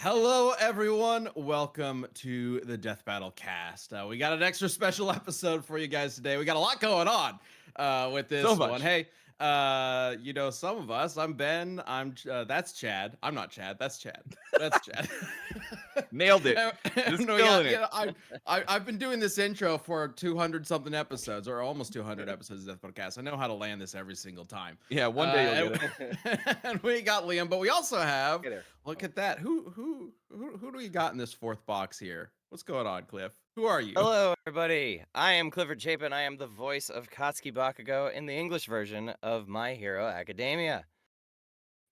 Hello, everyone. Welcome to the Death Battle cast. We got an extra special episode for you guys today. We got a lot going on with this So one. much. Hey, some of us. I'm Ben. That's Chad. I'm not Chad. That's Chad. That's Chad. Nailed it. Just killing it. I've been doing this intro for 200 something episodes, or almost 200 episodes of Death Battle cast. I know how to land this every single time. Yeah, one day you'll get it. And we got Liam, but we also have. Hey there. Look at that. Who do we got in this fourth box here? What's going on, Cliff? Who are you? Hello, everybody. I am Clifford Chapin. I am the voice of Katsuki Bakugo in the English version of My Hero Academia.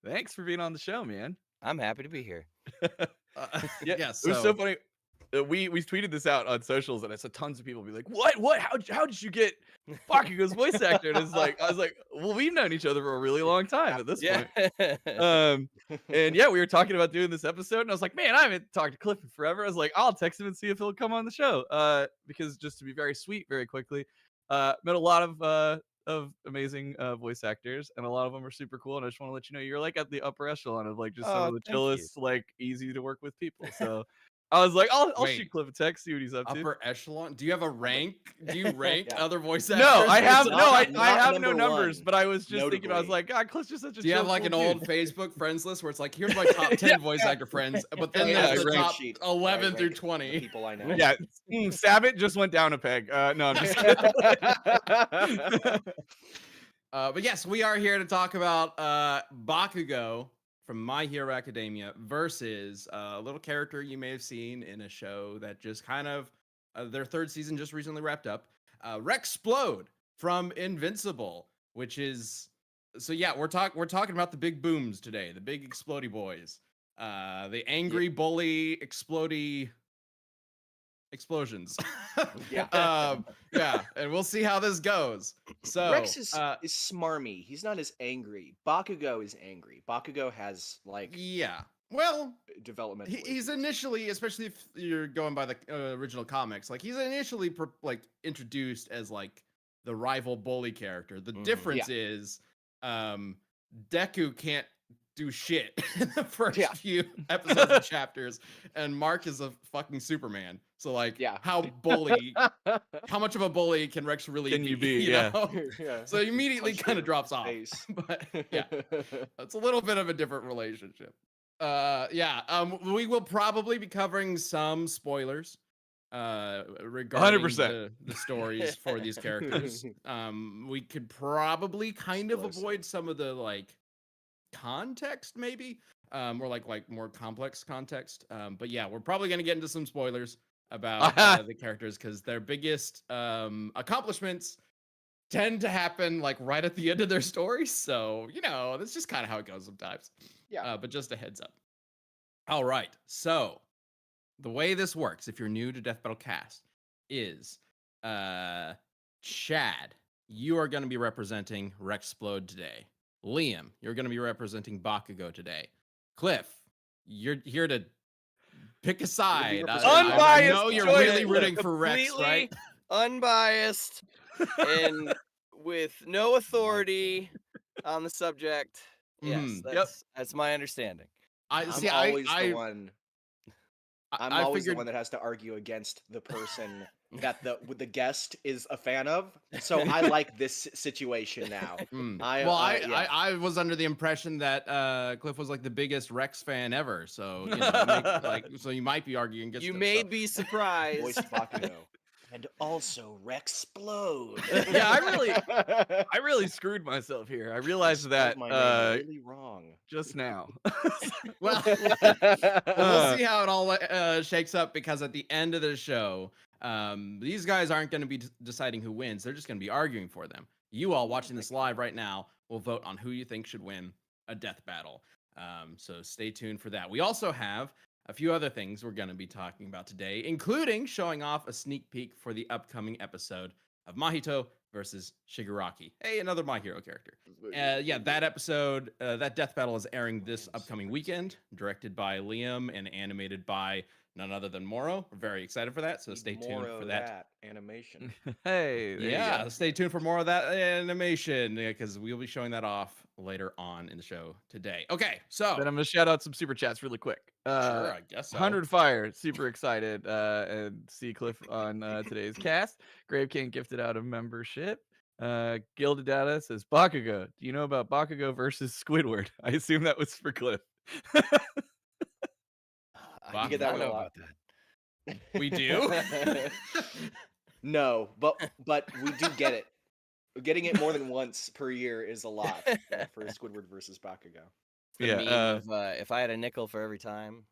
Thanks for being on the show, man. I'm happy to be here. Yeah, It was so funny. We tweeted this out on socials, and I saw tons of people be like, "What? How did you get Bakugo's voice actor?" And I was like, well, we've known each other for a really long time at this point. And yeah, we were talking about doing this episode, and I was like, man, I haven't talked to Cliff in forever. I was like, I'll text him and see if he'll come on the show. Because just to be very sweet, very quickly, met a lot of amazing voice actors, and a lot of them are super cool. And I just want to let you know you're like at the upper echelon of like just some of the chillest, like easy to work with people. So I was like, I'll shoot Cliff a text, see what he's up to. Upper echelon? Do you have a rank? Do you rank other voice actors? No, I have not no numbers, one, but I was just thinking, I was notably. like, God, Cliff's just such a Do you have chill, like an cool old dude. Facebook friends list where it's like, here's my top 10 voice actor friends, but then Yeah, there's the rank top sheet. 11 I through rank the 20. people I know. Yeah, Sabat just went down a peg. No, I'm just kidding. But yes, we are here to talk about Bakugo from My Hero Academia versus a little character you may have seen in a show that just kind of their third season just recently wrapped up. Splode from Invincible, which is we're talking about the big booms today, the big explodey boys, the angry bully explodey explosions. Yeah. And we'll see how this goes. So Rex is smarmy. He's not as angry. Bakugo is angry. Bakugo has like well, developmental. he's initially, especially if you're going by the original comics, like he's initially introduced as like the rival bully character. The difference is Deku can't do shit in the first few episodes and chapters, and Mark is a fucking Superman. So like, how much of a bully can Rex really be? You know? So he immediately kind of drops off. But yeah, it's a little bit of a different relationship. We will probably be covering some spoilers regarding 100%. the stories for these characters. We could probably kind of avoid some of the like context, maybe or like more complex context. But yeah, we're probably going to get into some spoilers about the characters because their biggest accomplishments tend to happen like right at the end of their stories. So that's just kind of how it goes sometimes. But just a heads up. All right, so the way this works, if you're new to Death Battle Cast, is Chad, you are going to be representing Splode today. Liam, you're going to be representing Bakugo today. Cliff, you're here to pick a side. I know you're really rooting for Rex, right? Unbiased and with no authority on the subject. Yes, that's my understanding. I'm always the one that has to argue against the person that the guest is a fan of. So I like this situation now. I was under the impression that Cliff was like the biggest Rex fan ever. So so you might be arguing against. You may be surprised. Voiced Bakugo. And also Splode. Yeah, I really screwed myself here. I realized that really wrong just now. Well, we'll see how it all shakes up because at the end of the show, these guys aren't going to be deciding who wins. They're just going to be arguing for them. You all watching this live right now will vote on who you think should win a death battle. So stay tuned for that. We also have a few other things we're going to be talking about today, including showing off a sneak peek for the upcoming episode of Mahito versus Shigaraki. Hey, another My Hero character. That episode, that death battle is airing this upcoming weekend, directed by Liam and animated by none other than Moro. We're very excited for that, so stay tuned for that. Animation. Hey, there you go. Stay tuned for more of that animation because we'll be showing that off later on in the show today. Okay, so then I'm gonna shout out some super chats really quick. sure, I guess so. 100 Fire, super excited, and see Cliff on today's cast. Grave King gifted out a membership. Gilded Data says Bakugo. Do you know about Bakugo versus Squidward? I assume that was for Cliff. I get that one a know lot. about that. We do. No, but we do get it. Getting it more than once per year is a lot for Squidward versus Bakugo. The meme of, if I had a nickel for every time.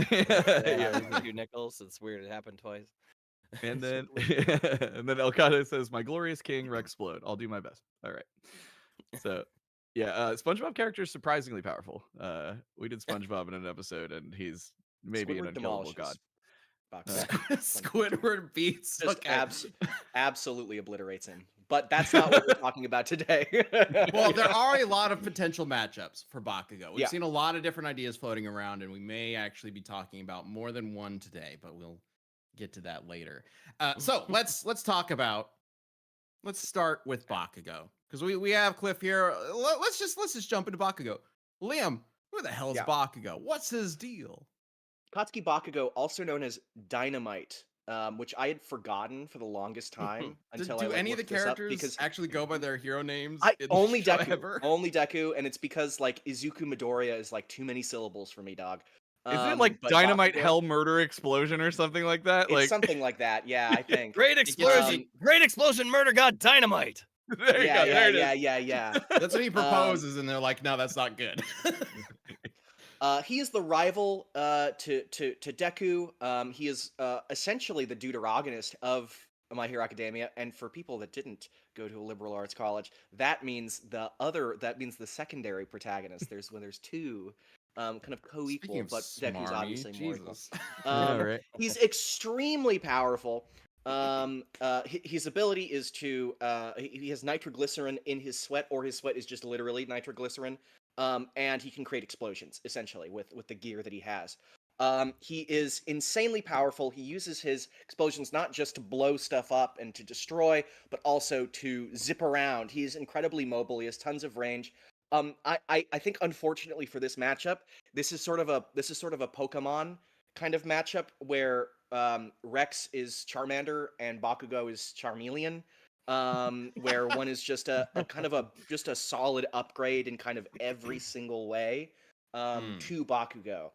Yeah. 2 nickels. It's weird. It happened twice. And then Elcata says, "My glorious king, Rexplode. I'll do my best." All right. So, yeah, SpongeBob character is surprisingly powerful. We did SpongeBob in an episode, and he's maybe Squidward an unkillable demolishes god. Squidward beats. Just Okay. absolutely obliterates him. But that's not what we're talking about today. Well, there are a lot of potential matchups for Bakugo. We've Yeah. seen a lot of different ideas floating around, and we may actually be talking about more than one today, but we'll get to that later. So let's start with Bakugo because we have Cliff here. Let's just jump into Bakugo. Liam, who the hell is Bakugo? What's his deal? Katsuki Bakugo, also known as Dynamite, which I had forgotten for the longest time until do I any of the looked this up characters because actually go by their hero names? only show Deku, ever? only Deku, and it's because like Izuku Midoriya is like too many syllables for me, dog. Isn't it like but Dynamite Bakugo- Hell Murder Explosion or something like that? It's Like something like that. Yeah, I think. Great explosion! Great explosion! Murder god dynamite. there you go. There it is. Yeah. That's what he proposes, and they're like, "No, that's not good." He is the rival to Deku. He is essentially the deuteragonist of My Hero Academia, and for people that didn't go to a liberal arts college, that means the secondary protagonist. There's two kind of co-equal, but Deku's obviously more equal. Right. He's extremely powerful. His ability is to he has nitroglycerin in his sweat, or his sweat is just literally nitroglycerin. And he can create explosions essentially with the gear that he has. He is insanely powerful. He uses his explosions not just to blow stuff up and to destroy, but also to zip around. He's incredibly mobile. He has tons of range. I think unfortunately for this matchup, this is sort of a Pokemon kind of matchup where Rex is Charmander and Bakugo is Charmeleon. Where one is just a kind of a solid upgrade in kind of every single way to Bakugo,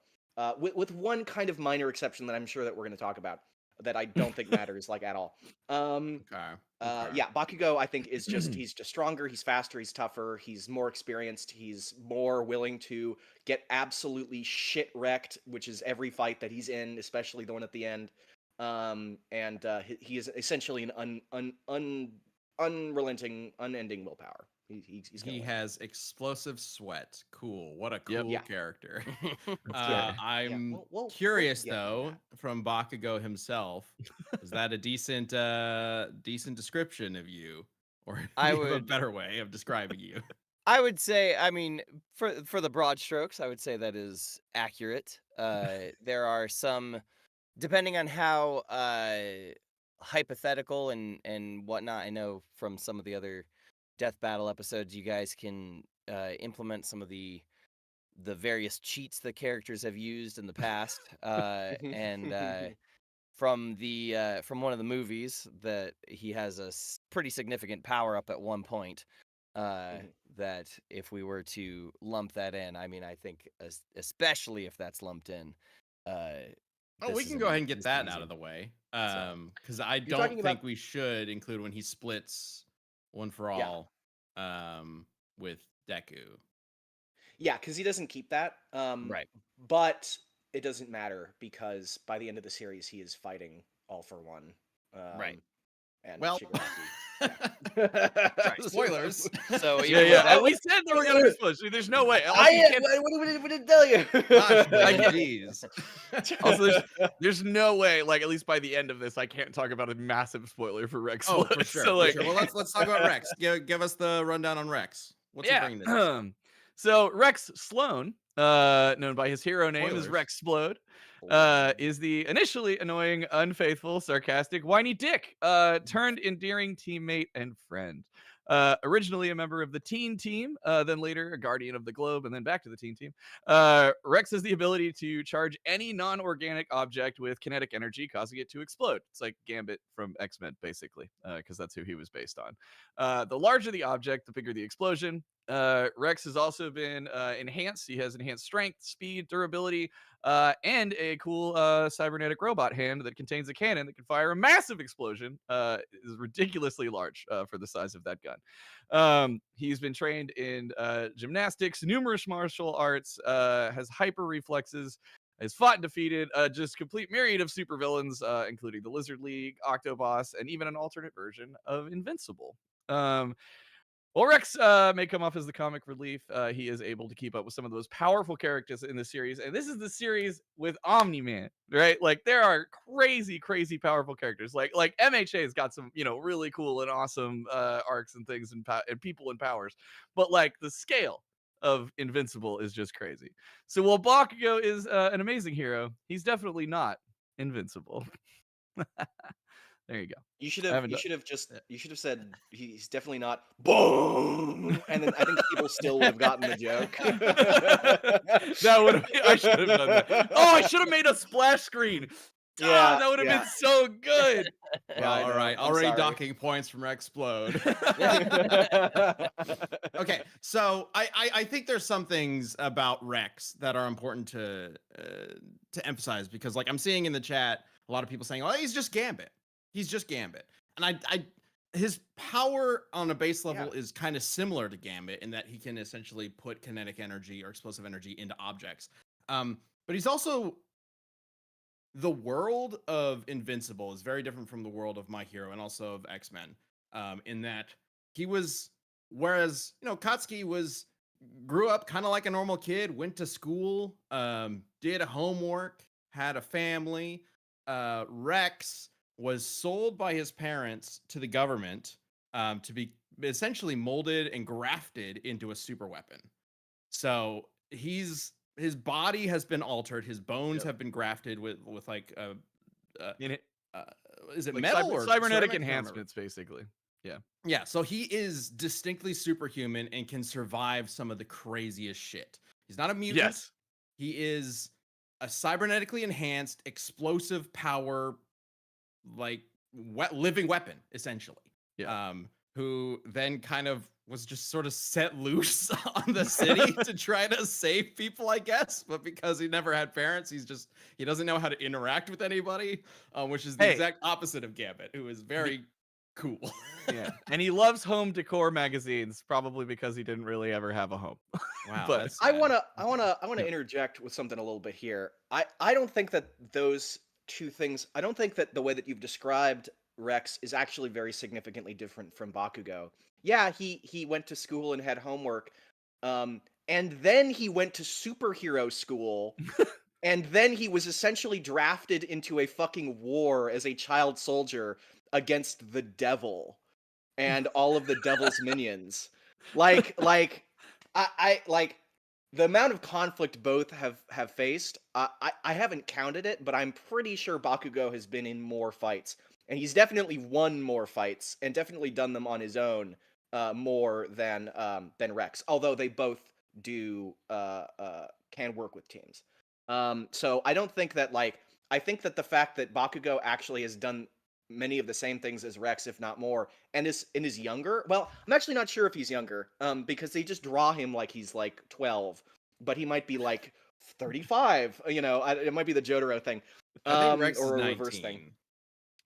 with one kind of minor exception that I'm sure that we're going to talk about that I don't think matters like at all. Yeah, Bakugo I think is he's just stronger, he's faster, he's tougher, he's more experienced, he's more willing to get absolutely shit wrecked, which is every fight that he's in, especially the one at the end. He is essentially an unrelenting, unending willpower. He has explosive sweat. Cool. What a cool character. I'm curious though, from Bakugo himself, is that a decent description of you, or I would have a better way of describing you? I would say, I mean, for the broad strokes, I would say that is accurate. There are some, depending on how hypothetical and whatnot, I know from some of the other Death Battle episodes, you guys can implement some of the various cheats the characters have used in the past, and from one of the movies that he has a pretty significant power up at one point. That if we were to lump that in, I mean, I think especially if that's lumped in. We can go ahead and get that out of the way. Because I don't think we should include when he splits One for All with Deku. Yeah, because he doesn't keep that. Right. But it doesn't matter because by the end of the series, he is fighting All for One. Right. And spoilers. So we said that we're gonna be spoilers. There's no way. What did it tell you? Jeez. Also, there's no way. Like at least by the end of this, I can't talk about a massive spoiler for Rex. Oh, for sure. So, like, Well, let's talk about Rex. Give us the rundown on Rex. What's he bringing to this? So Rex Sloan, known by his hero name, is Rex Splode. is the initially annoying, unfaithful, sarcastic, whiny dick, turned endearing teammate and friend. Originally a member of the teen team, then later a guardian of the globe, and then back to the teen team. Rex has the ability to charge any non-organic object with kinetic energy, causing it to explode. It's like Gambit from X-Men, basically, because that's who he was based on. The larger the object, the bigger the explosion. Rex has also been enhanced. He has enhanced strength, speed, durability, and a cool cybernetic robot hand that contains a cannon that can fire a massive explosion. Is ridiculously large for the size of that gun. He's been trained in gymnastics, numerous martial arts, has hyper reflexes, has fought and defeated just complete myriad of supervillains, including the Lizard League, Octoboss, and even an alternate version of Invincible. While Rex may come off as the comic relief, he is able to keep up with some of the most powerful characters in the series. And this is the series with Omni-Man, right? Like, there are crazy, crazy powerful characters. Like MHA's got some, really cool and awesome arcs and things and people and powers. But, like, the scale of Invincible is just crazy. So while Bakugo is an amazing hero, he's definitely not invincible. There you go. You should have said he's definitely not boom, and then I think people still would have gotten the joke. I should have done that. Oh, I should have made a splash screen. Yeah, that would have been so good. Well, all right, already sorry. docking points from Splode. Okay, so I think there's some things about Rex that are important to emphasize, because, like, I'm seeing in the chat a lot of people saying, "Oh, he's just Gambit. He's just Gambit," and his power on a base level is kind of similar to Gambit in that he can essentially put kinetic energy or explosive energy into objects. But he's also, the world of Invincible is very different from the world of My Hero and also of X-Men, in that he was, whereas, Katsuki grew up kind of like a normal kid, went to school, did homework, had a family. Rex was sold by his parents to the government to be essentially molded and grafted into a super weapon. So his body has been altered. His bones have been grafted with like is it like metal or cybernetic enhancements, basically. Yeah. So he is distinctly superhuman and can survive some of the craziest shit. He's not a mutant. Yes. He is a cybernetically enhanced, explosive power, like living weapon, essentially. Yeah. Who then kind of was just sort of set loose on the city to try to save people, I guess. But because he never had parents, he doesn't know how to interact with anybody, which is the exact opposite of Gambit, who is very cool. Yeah, and he loves home decor magazines, probably because he didn't really ever have a home. Wow. But I wanna interject with something a little bit here. I don't think that those two things. I don't think that the way that you've described Rex is actually very significantly different from Bakugo. Yeah, he went to school and had homework, and then he went to superhero school, and then he was essentially drafted into a fucking war as a child soldier against the devil and all of the devil's minions. Like I like the amount of conflict both have faced. I haven't counted it, but I'm pretty sure Bakugo has been in more fights, and he's definitely won more fights and definitely done them on his own more than Rex. Although they both do can work with teams. So I don't think that I think that the fact that Bakugo actually has done many of the same things as Rex, if not more, and is younger. Well, I'm actually not sure if he's younger, because they just draw him like he's like 12, but he might be like 35. It might be the Jotaro thing, I think Rex or is a reverse 19. thing.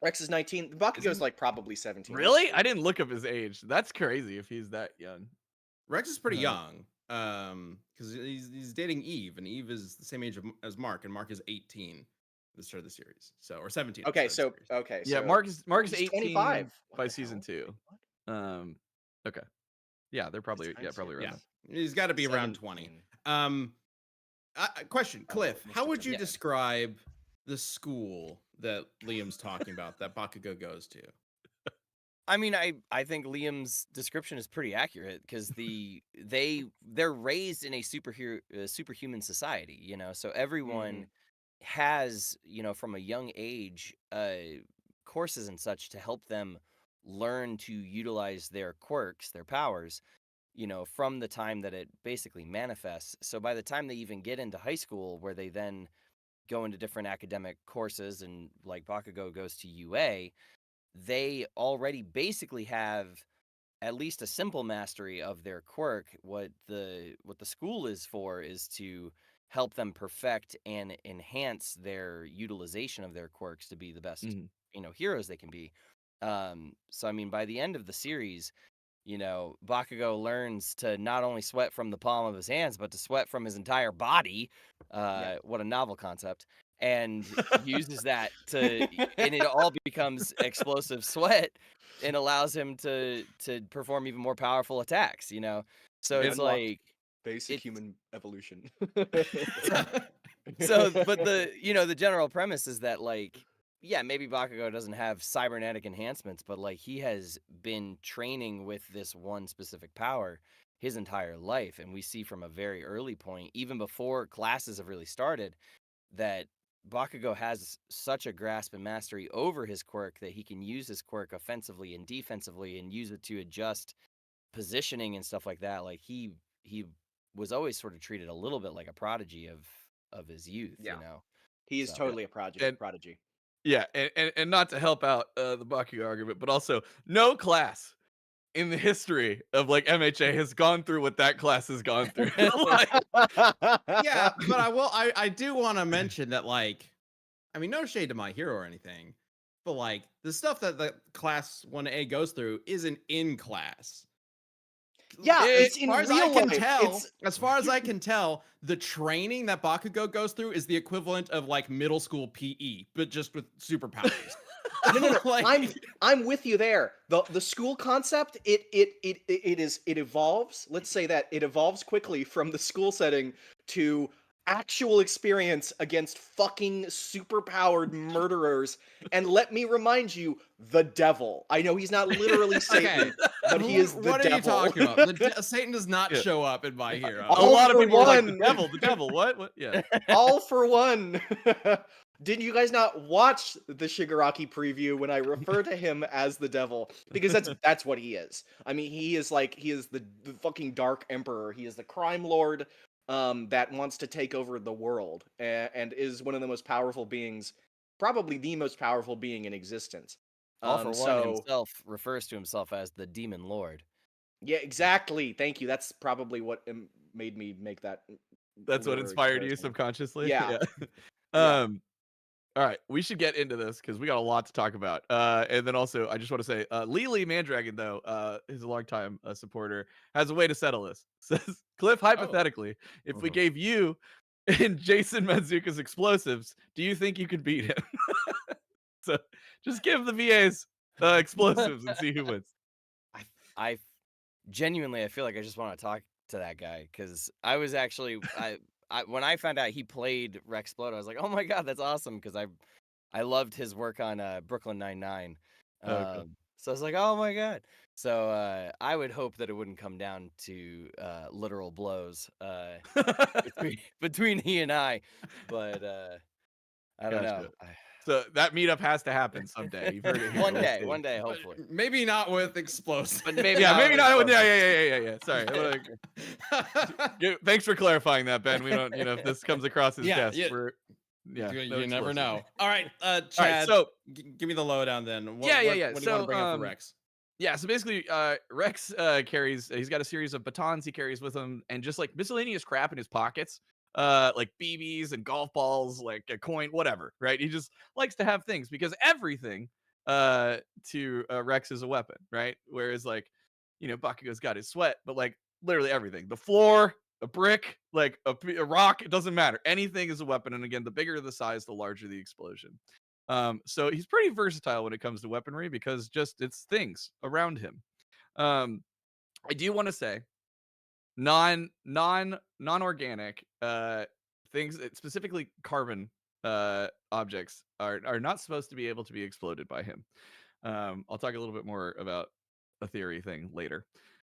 Rex is 19. Bakugo's like probably 17. Really? I didn't look up his age. That's crazy if he's that young. Rex is pretty young, because he's dating Eve, and Eve is the same age as Mark, and Mark is 18. The start of the series, or 17. Okay, yeah, Mark is 18 25 by season 2. Okay, yeah, they're probably probably right. Yeah, he's got to be around 20. Question, Cliff, how would you describe the school that Liam's talking about that Bakugo goes to? I mean, I think Liam's description is pretty accurate, because they're raised in a superhuman society, so everyone has, from a young age, courses and such to help them learn to utilize their quirks, their powers, from the time that it basically manifests. So by the time they even get into high school, where they then go into different academic courses, and like Bakugo goes to UA, they already basically have at least a simple mastery of their quirk. What the school is for is to help them perfect and enhance their utilization of their quirks to be the best, heroes they can be. So I mean, by the end of the series, Bakugo learns to not only sweat from the palm of his hands, but to sweat from his entire body. What a novel concept. And uses that and it all becomes explosive sweat, and allows him to perform even more powerful attacks, So it's Unlocked like basic human evolution. so, but the general premise is that, like, yeah, maybe Bakugo doesn't have cybernetic enhancements, but like he has been training with this one specific power his entire life. And we see from a very early point, even before classes have really started, that Bakugo has such a grasp and mastery over his quirk that he can use his quirk offensively and defensively, and use it to adjust positioning and stuff like that. Like he was always sort of treated a little bit like a prodigy of his youth, He is So- totally a And- prodigy. Yeah, and not to help out the Bakugo argument, but also no class in the history of like MHA has gone through what that class has gone through. Like, Yeah, but I do want to mention that, like, I mean, no shade to My Hero or anything, but like the stuff that the class 1A goes through isn't in class. Yeah, it's As in far as I real can life. tell, It's as far as I can tell, the training that Bakugo goes through is the equivalent of like middle school PE, but just with superpowers. no. Like- I'm with you there. The school concept, it evolves. Let's say that it evolves quickly from the school setting to actual experience against fucking superpowered murderers. And let me remind you, the devil. I know he's not literally Satan, but he is the what devil. are you talking about? Satan does not Yeah. show up in My Hero. a All lot of for people were like, one. the devil, what? Yeah. All for one. Didn't you guys not watch the Shigaraki preview when I refer to him as the devil? Because that's what he is. I mean, he is the fucking Dark Emperor. He is the crime lord that wants to take over the world, and is one of the most powerful beings, probably the most powerful being in existence. All for One himself refers to himself as the Demon Lord. Yeah, exactly. Thank you. That's probably what made me make that. That's what literary inspired you comparison. subconsciously. Yeah. Yeah. All right, we should get into this because we got a lot to talk about. And then also, I just want to say, Lily Mandragon, though, is a longtime supporter, has a way to settle this. Says, Cliff, hypothetically, if we gave you and Jason Manzuka's explosives, do you think you could beat him? So just give the VAs explosives and see who wins. I genuinely, I feel like I just want to talk to that guy, because I was actually when I found out he played Rex Splode, I was like, oh my god, that's awesome, because I loved his work on Brooklyn Nine-Nine. Okay. So I was like, oh my god. So I would hope that it wouldn't come down to literal blows between he and I, but I don't know. So that meetup has to happen someday. You've heard it here. One day, hopefully. Maybe not with explosives. But maybe maybe not. with Yeah. Sorry. Thanks for clarifying that, Ben. We don't, if this comes across as Yeah, desk, yeah. You never know. All right, Chad. All right, so give me the lowdown then. What, yeah. What do you want to bring up for Rex? Yeah, so basically, Rex carries. He's got a series of batons he carries with him, and just like miscellaneous crap in his pockets, like BBs and golf balls, like a coin, whatever. Right? He just likes to have things because everything to Rex is a weapon, right? Whereas like, Bakugo's got his sweat, but like literally everything, the floor, a brick, like a rock, it doesn't matter. Anything is a weapon, and again, the bigger the size, the larger the explosion. So he's pretty versatile when it comes to weaponry because just it's things around him. I do want to say non-organic things, specifically carbon objects are not supposed to be able to be exploded by him. I'll talk a little bit more about a theory thing later.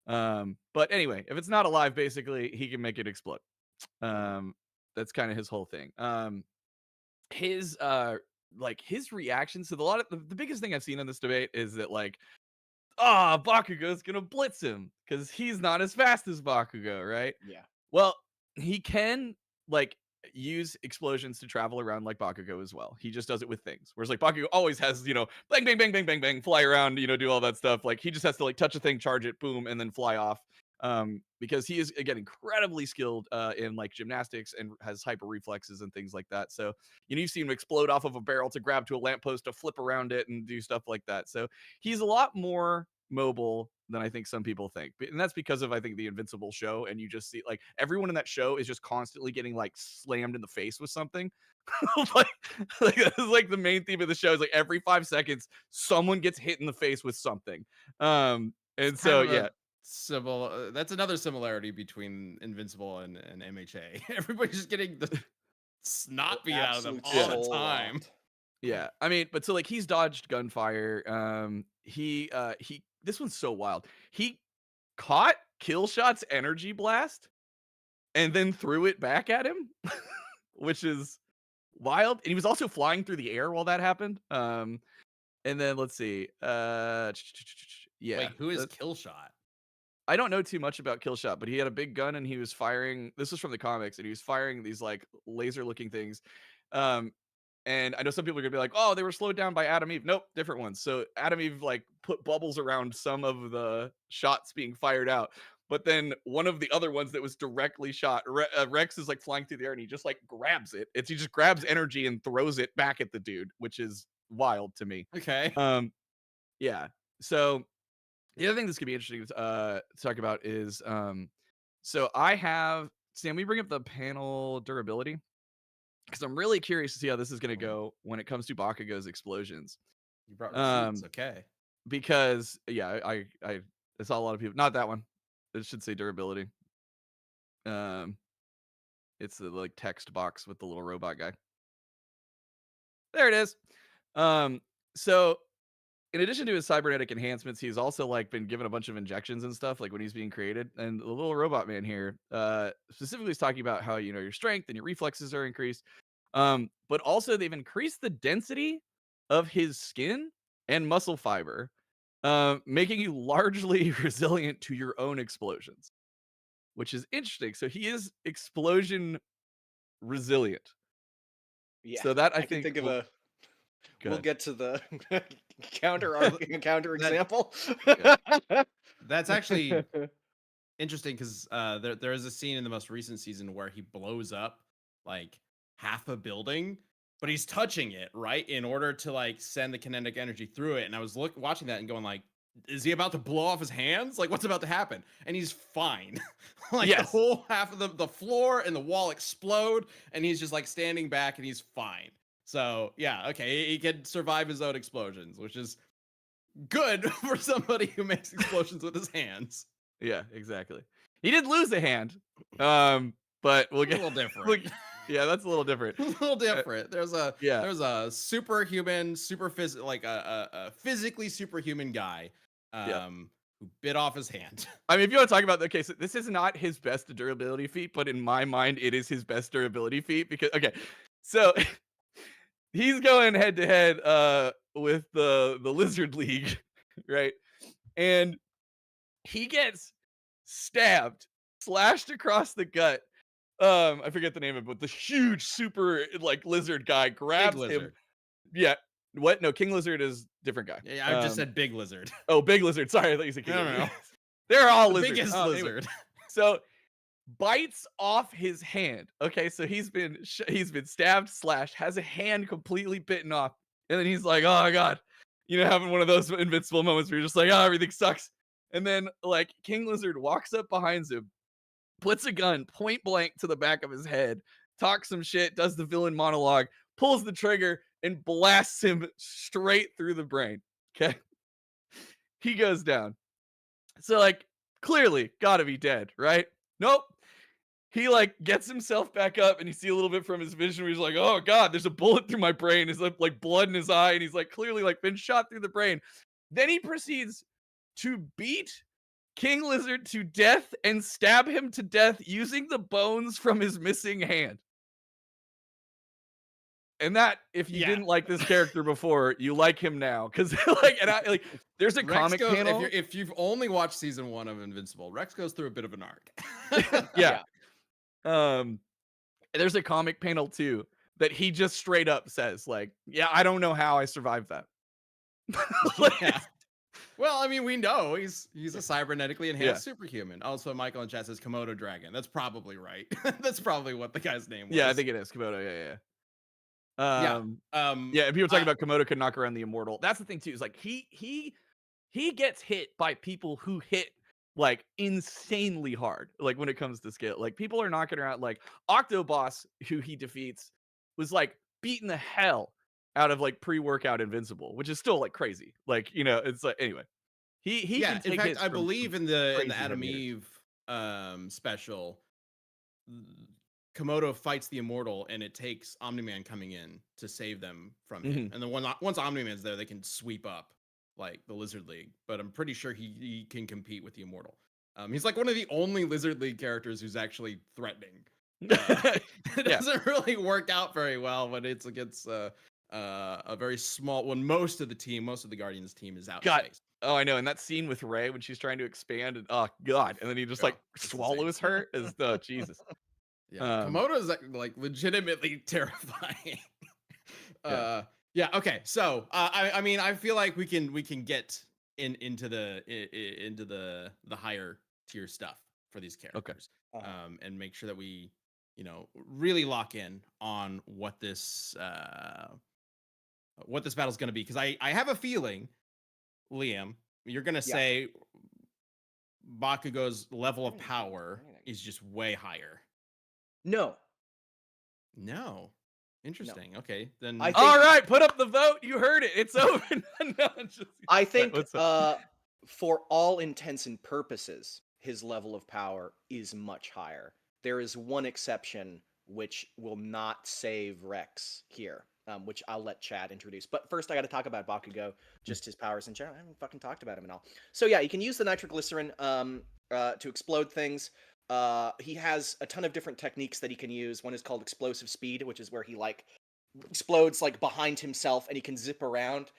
But anyway, if it's not alive, basically he can make it explode. That's kind of his whole thing. his his reactions to the biggest thing I've seen in this debate is that like, Bakugo's gonna blitz him because he's not as fast as Bakugo, right? Yeah. Well, he can like use explosions to travel around like Bakugo as well. He just does it with things. Whereas like Bakugo always has, bang, bang, bang, bang, bang, bang, fly around, do all that stuff. Like he just has to like touch a thing, charge it, boom, and then fly off. Because he is again incredibly skilled in like gymnastics and has hyper reflexes and things like that. So you've seen him explode off of a barrel to grab to a lamppost to flip around it and do stuff like that. So he's a lot more mobile than I think some people think. And that's because of I think the Invincible show, and you just see like everyone in that show is just constantly getting like slammed in the face with something. like that's like the main theme of the show is like every 5 seconds someone gets hit in the face with something. And It's so kind of a yeah. that's another similarity between Invincible and MHA. Everybody's just getting the snot beat out of them Absolute all the soul time. locked. Yeah, I mean, but so like he's dodged gunfire. He this one's so wild. He caught Killshot's energy blast and then threw it back at him, which is wild. And he was also flying through the air while that happened. And then let's see. Yeah. Wait, who is Killshot? I don't know too much about Killshot, but he had a big gun and he was firing. This was from the comics, and he was firing these like laser-looking things. And I know some people are gonna be like, "Oh, they were slowed down by Adam Eve." Nope, different ones. So Adam Eve like put bubbles around some of the shots being fired out, but then one of the other ones that was directly shot, Rex is like flying through the air and he just like grabs it. He just grabs energy and throws it back at the dude, which is wild to me. Okay. Yeah. So the other thing that's gonna be interesting to talk about is so I have Sam. We bring up the panel durability because I'm really curious to see how this is gonna go when it comes to Bakugo's explosions. You brought receipts, okay. Because yeah, I saw a lot of people. Not that one. It should say durability. It's the like text box with the little robot guy. There it is. So in addition to his cybernetic enhancements, he's also like been given a bunch of injections and stuff like when he's being created. And the little robot man here, specifically is talking about how your strength and your reflexes are increased. But also they've increased the density of his skin and muscle fiber, making you largely resilient to your own explosions, which is interesting. So he is explosion resilient. Yeah. So that I can think think of a. Go We'll ahead. get to the counter example. That's actually interesting because there is a scene in the most recent season where he blows up like half a building, but he's touching it, right, in order to like send the kinetic energy through it. And I was watching that and going like, is he about to blow off his hands? Like, what's about to happen? And he's fine. Like the whole half of the floor and the wall explode, and he's just like standing back and he's fine. So yeah, okay, he can survive his own explosions, which is good for somebody who makes explosions with his hands. Yeah, exactly. He did lose a hand, but we'll get a little different. Yeah, that's a little different. A little different. There's a Yeah. there's a superhuman, like a physically superhuman guy, who bit off his hand. I mean, if you want to talk about so this is not his best durability feat, but in my mind, it is his best durability feat because so he's going head to head with the Lizard League, right? And he gets stabbed, slashed across the gut. I forget the name of it, but the huge super like lizard guy grabs him. Yeah. What? No, King Lizard is different guy. Yeah, I just said Big Lizard. Oh, Big Lizard. Sorry, I thought you said King Lizard. No. They're all the lizards. biggest Anyway. lizard. So bites off his hand. Okay, so he's been stabbed, slashed, has a hand completely bitten off, and then he's like, "Oh God," having one of those invincible moments where you're just like, "Oh, everything sucks." And then like King Lizard walks up behind him, puts a gun point blank to the back of his head, talks some shit, does the villain monologue, pulls the trigger, and blasts him straight through the brain. Okay, he goes down. So like clearly gotta be dead, right? Nope. He like gets himself back up, and you see a little bit from his vision where he's like, "Oh God, there's a bullet through my brain." There's like blood in his eye, and he's like clearly like been shot through the brain. Then he proceeds to beat King Lizard to death and stab him to death using the bones from his missing hand. And that, if you Yeah. didn't like this character before, you like him now. Because there's a Rex comic goes, panel. if you've only watched season 1 of Invincible, Rex goes through a bit of an arc. Yeah. There's a comic panel too that he just straight up says, like, yeah, I don't know how I survived that. Yeah. Well, I mean, we know he's a cybernetically enhanced superhuman. Also, Michael in chat says Komodo dragon. That's probably right. That's probably what the guy's name was. Yeah, I think it is Komodo. Yeah. Yeah. Yeah, and people talking about Komodo could knock around the immortal. That's the thing too. Is like he gets hit by people who hit like insanely hard. Like when it comes to skill, like people are knocking around. Like Octoboss, who he defeats, was like beating the hell out of like pre-workout Invincible, which is still like crazy. Like, you know, it's like anyway. He yeah. can take In fact, hits I from believe in the crazy Adam heavy Eve special, Komodo fights the immortal, and it takes Omni-Man coming in to save them from him. And then once Omni-Man's there, they can sweep up like the Lizard League. But I'm pretty sure he can compete with the immortal. He's like one of the only Lizard League characters who's actually threatening. It doesn't really work out very well when it's against a very small, when most of the Guardians team is out in space. Oh, I know. And that scene with Rey when she's trying to expand, and oh god, and then he just like swallows her. Is the Jesus. Yeah, Komodo is like legitimately terrifying. Yeah. Okay. So I mean, I feel like we can get into the higher tier stuff for these characters. And make sure that we, you know, really lock in on what this battle's going to be, because I have a feeling, Liam, you're going to say Bakugo's level of power is just way higher. No. Interesting. Okay, then. All right, put up the vote. You heard it. It's over. I think for all intents and purposes, his level of power is much higher. There is one exception which will not save Rex here, which I'll let Chad introduce. But first, I got to talk about Bakugo, just his powers in general. I haven't fucking talked about him at all. So yeah, you can use the nitroglycerin to explode things. He has a ton of different techniques that he can use. One is called explosive speed, which is where he like explodes like behind himself and he can zip around.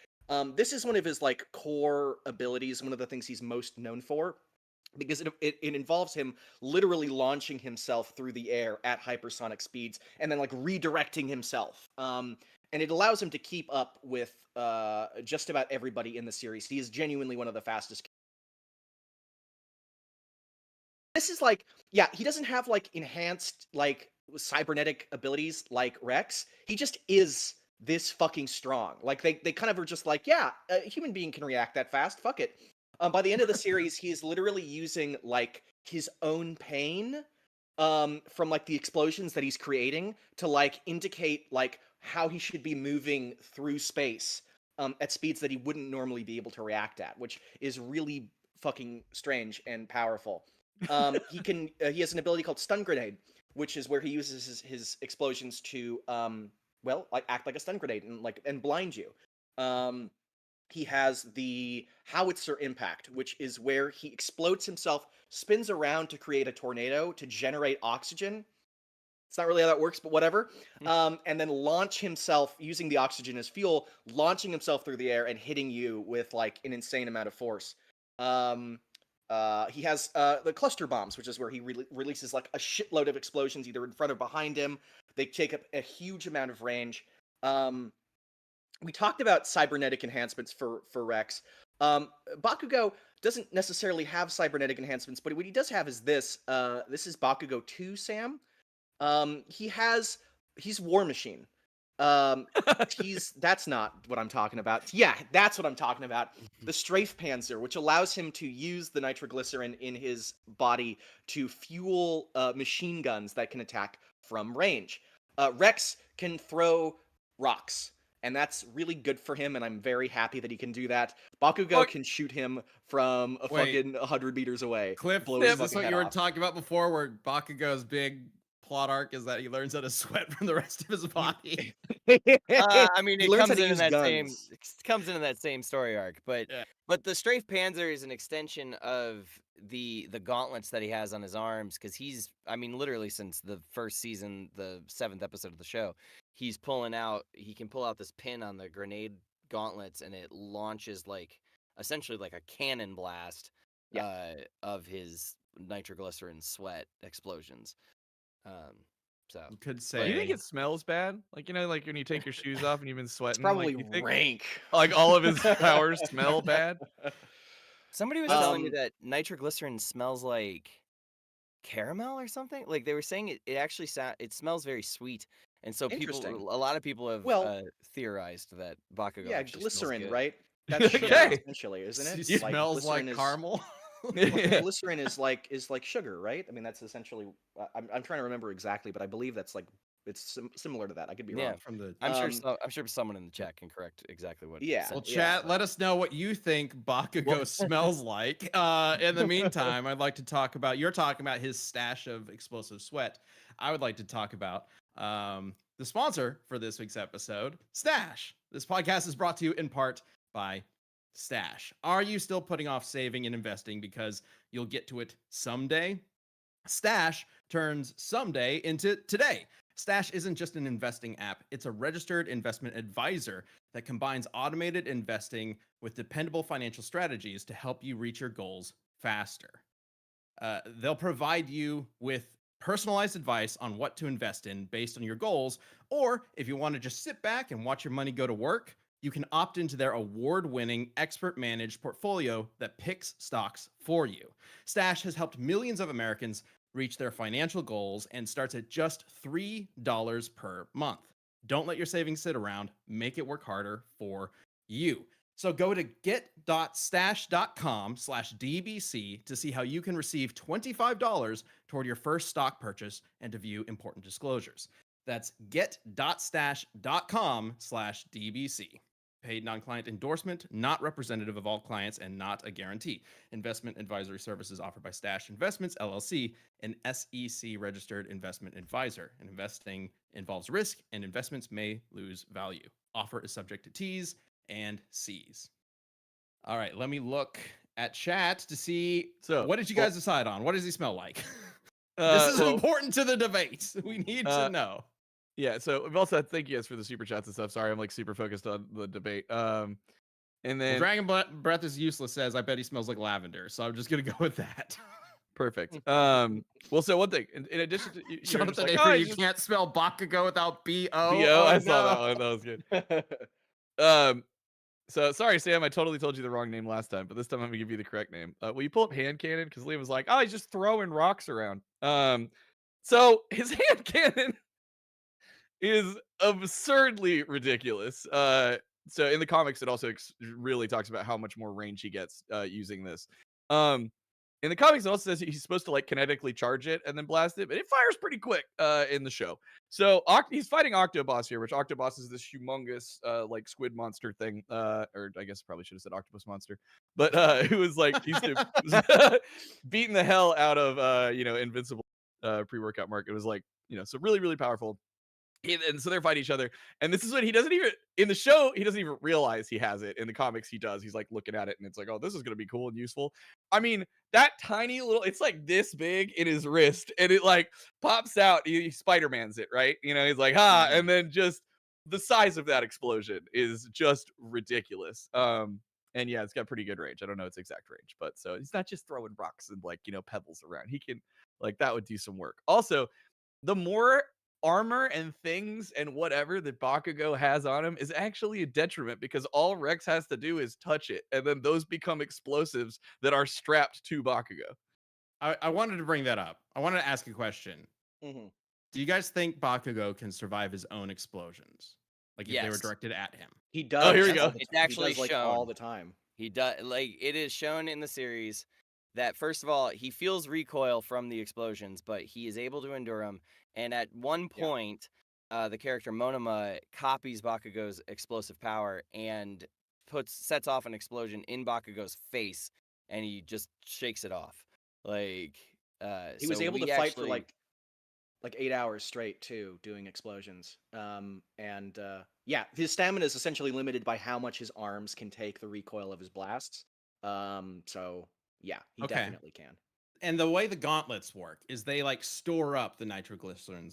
This is one of his like core abilities, one of the things he's most known for, because it involves him literally launching himself through the air at hypersonic speeds and then like redirecting himself. And it allows him to keep up with just about everybody in the series. He is genuinely one of the fastest. This is like, yeah, he doesn't have like enhanced like cybernetic abilities like Rex. He just is this fucking strong. Like they kind of are just like, yeah, a human being can react that fast. Fuck it. By the end of the series, he is literally using like his own pain from like the explosions that he's creating to like indicate like how he should be moving through space at speeds that he wouldn't normally be able to react at, which is really fucking strange and powerful. He has an ability called stun grenade, which is where he uses his explosions to like act like a stun grenade and blind you. He has the howitzer impact, which is where he explodes himself, spins around to create a tornado to generate oxygen. It's not really how that works, but whatever. And then launch himself using the oxygen as fuel, launching himself through the air and hitting you with like an insane amount of force. He has the cluster bombs, which is where he releases like a shitload of explosions either in front or behind him. They take up a huge amount of range. We talked about cybernetic enhancements for Rex. Bakugo doesn't necessarily have cybernetic enhancements, but what he does have is this. This is Bakugo 2, Sam. He's War Machine. That's not what I'm talking about. Yeah, that's what I'm talking about. The Strafe Panzer, which allows him to use the nitroglycerin in his body to fuel machine guns that can attack from range. Rex can throw rocks, and that's really good for him, and I'm very happy that he can do that. Bakugo can shoot him from fucking 100 meters away. Cliff, is this what you were talking about before, where Bakugo's big plot arc is that he learns how to sweat from the rest of his body? I mean, it comes into that same story arc, but the Strafe Panzer is an extension of the gauntlets that he has on his arms, because literally since the first season, the 7th episode of the show, he can pull out this pin on the grenade gauntlets, and it launches essentially like a cannon blast of his nitroglycerin sweat explosions. So You could Do you think say it smells bad? Like like when you take your shoes off and you've been It's sweating. probably you think, rank. like all of his powers smell bad? somebody was telling me that nitroglycerin smells like caramel or something. Like they were saying it actually it smells very sweet, and so Interesting. a lot of people have Well, theorized that Bakugo yeah, actually smells glycerin, good. right? That's sugar, Okay. essentially, isn't it? it smells glycerin like is- caramel. Yeah. Glycerin is like sugar, right? I mean, that's essentially. I'm trying to remember exactly, but I believe that's it's similar to that. I could be Yeah. wrong. From the I'm sure someone in the chat can correct exactly what. Yeah. it said. Well, chat, let us know what you think Bakugo smells like. In the meantime, I'd like to talk about, you're talking about his stash of explosive sweat. I would like to talk about the sponsor for this week's episode, Stash. This podcast is brought to you in part by Stash. Are you still putting off saving and investing because you'll get to it someday? Stash turns someday into today. Stash isn't just an investing app, it's a registered investment advisor that combines automated investing with dependable financial strategies to help you reach your goals faster. They'll provide you with personalized advice on what to invest in based on your goals, or if you want to just sit back and watch your money go to work, you can opt into their award-winning, expert-managed portfolio that picks stocks for you. Stash has helped millions of Americans reach their financial goals and starts at just $3 per month. Don't let your savings sit around. Make it work harder for you. So go to get.stash.com/DBC to see how you can receive $25 toward your first stock purchase and to view important disclosures. That's get.stash.com/DBC. Paid non-client endorsement, not representative of all clients and not a guarantee. Investment advisory services offered by Stash Investments, LLC, an SEC-registered investment advisor. And investing involves risk, and investments may lose value. Offer is subject to T's and C's. All right, let me look at chat to see, what did you guys decide on? What does he smell like? This is important to the debate. We need to know. Yeah, so we've also thank you guys for the super chats and stuff. Sorry, I'm super focused on the debate. And then Dragon Breath is useless says, I bet he smells like lavender. So I'm just gonna go with that. Perfect. Well, so one thing, in addition to Jonathan Avery, you can't spell Bakugo without B-O. B-O, I saw that one. That was good. So sorry, Sam, I totally told you the wrong name last time, but this time I'm gonna give you the correct name. Will you pull up hand cannon? Because Liam was like, oh, he's just throwing rocks around. So his hand cannon is absurdly ridiculous. So in the comics, it also really talks about how much more range he gets using this. In the comics, it also says he's supposed to kinetically charge it and then blast it, but it fires pretty quick in the show. So he's fighting Octoboss here, which Octoboss is this humongous squid monster thing, or I guess probably should have said octopus monster, but who was used to beating the hell out of Invincible pre-workout Mark. It was so really, really powerful. And so they're fighting each other. And this is what he doesn't even, in the show, he doesn't even realize he has it. In the comics, he does. He's looking at it and it's oh, this is going to be cool and useful. I mean, that tiny little, it's this big in his wrist and it pops out. He Spider-Man's it, right? He's and then just the size of that explosion is just ridiculous. And yeah, it's got pretty good range. I don't know its exact range, but so he's not just throwing rocks and pebbles around. He can, that would do some work. Also, the more armor and things and whatever that Bakugo has on him is actually a detriment because all Rex has to do is touch it and then those become explosives that are strapped to Bakugo. I wanted to bring that up. I wanted to ask a question. Mm-hmm. Do you guys think Bakugo can survive his own explosions? If they were directed at him? He does. Oh, here we go. It's actually shown all the time. He does. It is shown in the series that first of all, he feels recoil from the explosions, but he is able to endure them. And at one point, the character Monoma copies Bakugo's explosive power and sets off an explosion in Bakugo's face, and he just shakes it off. He was able to fight for 8 hours straight too, doing explosions. His stamina is essentially limited by how much his arms can take the recoil of his blasts. So Yeah, he Okay. definitely can. And the way the gauntlets work is they like store up the nitroglycerin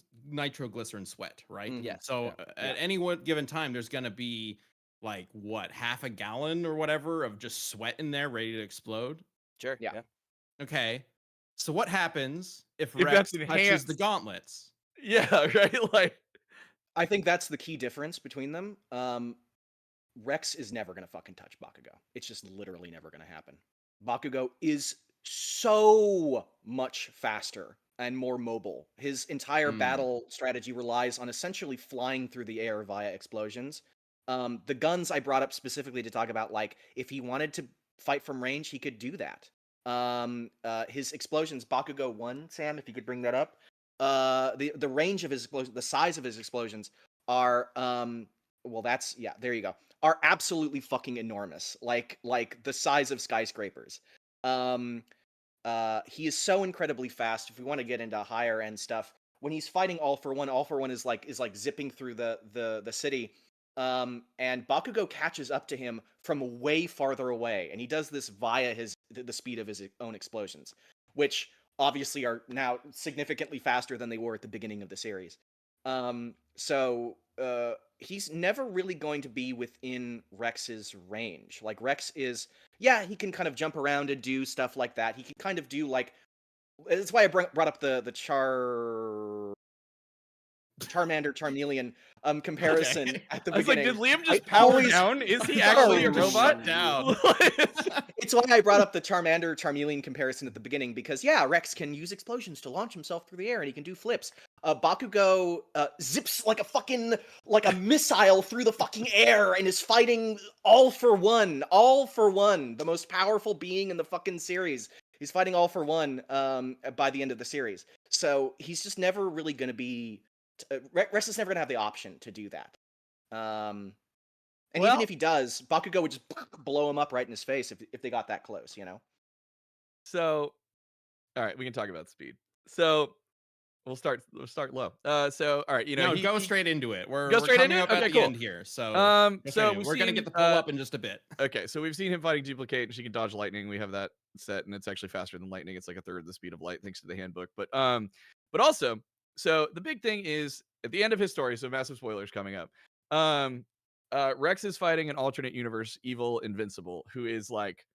sweat, right? Mhm. Yes. So Yeah. at any one given time, there's gonna be like what, half a gallon or whatever of just sweat in there ready to explode. Sure. Yeah. Yeah. Okay. So what happens if If Rex that's touches the enhanced. gauntlets? Yeah, right. Like, I think that's the key difference between them. Rex is never gonna fucking touch Bakugo. It's just literally never gonna happen. Bakugo is so much faster and more mobile. His entire Hmm. battle strategy relies on essentially flying through the air via explosions. The guns I brought up specifically to talk about, like, if he wanted to fight from range, he could do that. His explosions, Bakugo 1, Sam, if you could bring that up. The range of his explosions, the size of his explosions are well, that's, yeah, there you go, are absolutely fucking enormous, like the size of skyscrapers. He is so incredibly fast. If we want to get into higher end stuff, when he's fighting All For One is like zipping through the city, and Bakugo catches up to him from way farther away, and he does this via the speed of his own explosions, which obviously are now significantly faster than they were at the beginning of the series. So he's never really going to be within Rex's range. Like, Rex is, yeah, he can kind of jump around and do stuff like that. He can kind of do, like, that's why I brought up the Charmander Charmeleon comparison at the I was like, beginning. did Liam just I power always down? Is he actually a No. robot? Shut down. It's why I brought up the Charmander Charmeleon comparison at the beginning, because yeah, Rex can use explosions to launch himself through the air, and he can do flips. Bakugo zips like a missile through the fucking air and is fighting All For One, the most powerful being in the fucking series. He's fighting All For One by the end of the series. So he's just never really going to be. Rex is never going to have the option to do that. And even Well- if he does, Bakugo would just blow him up right in his face if they got that close, you know? So, all right, we can talk about speed. So we'll start low. So all right, you know, No, go straight into it. We're straight coming into it? up at Okay, the cool. end here. So So we've we're gonna seen, get the pull up in just a bit. Okay, so we've seen him fighting Duplicate, and she can dodge lightning. We have that set, and it's actually faster than lightning. It's like a third the speed of light, thanks to the handbook. But also, so the big thing is at the end of his story. So massive spoilers coming up. Rex is fighting an alternate universe evil Invincible, who is like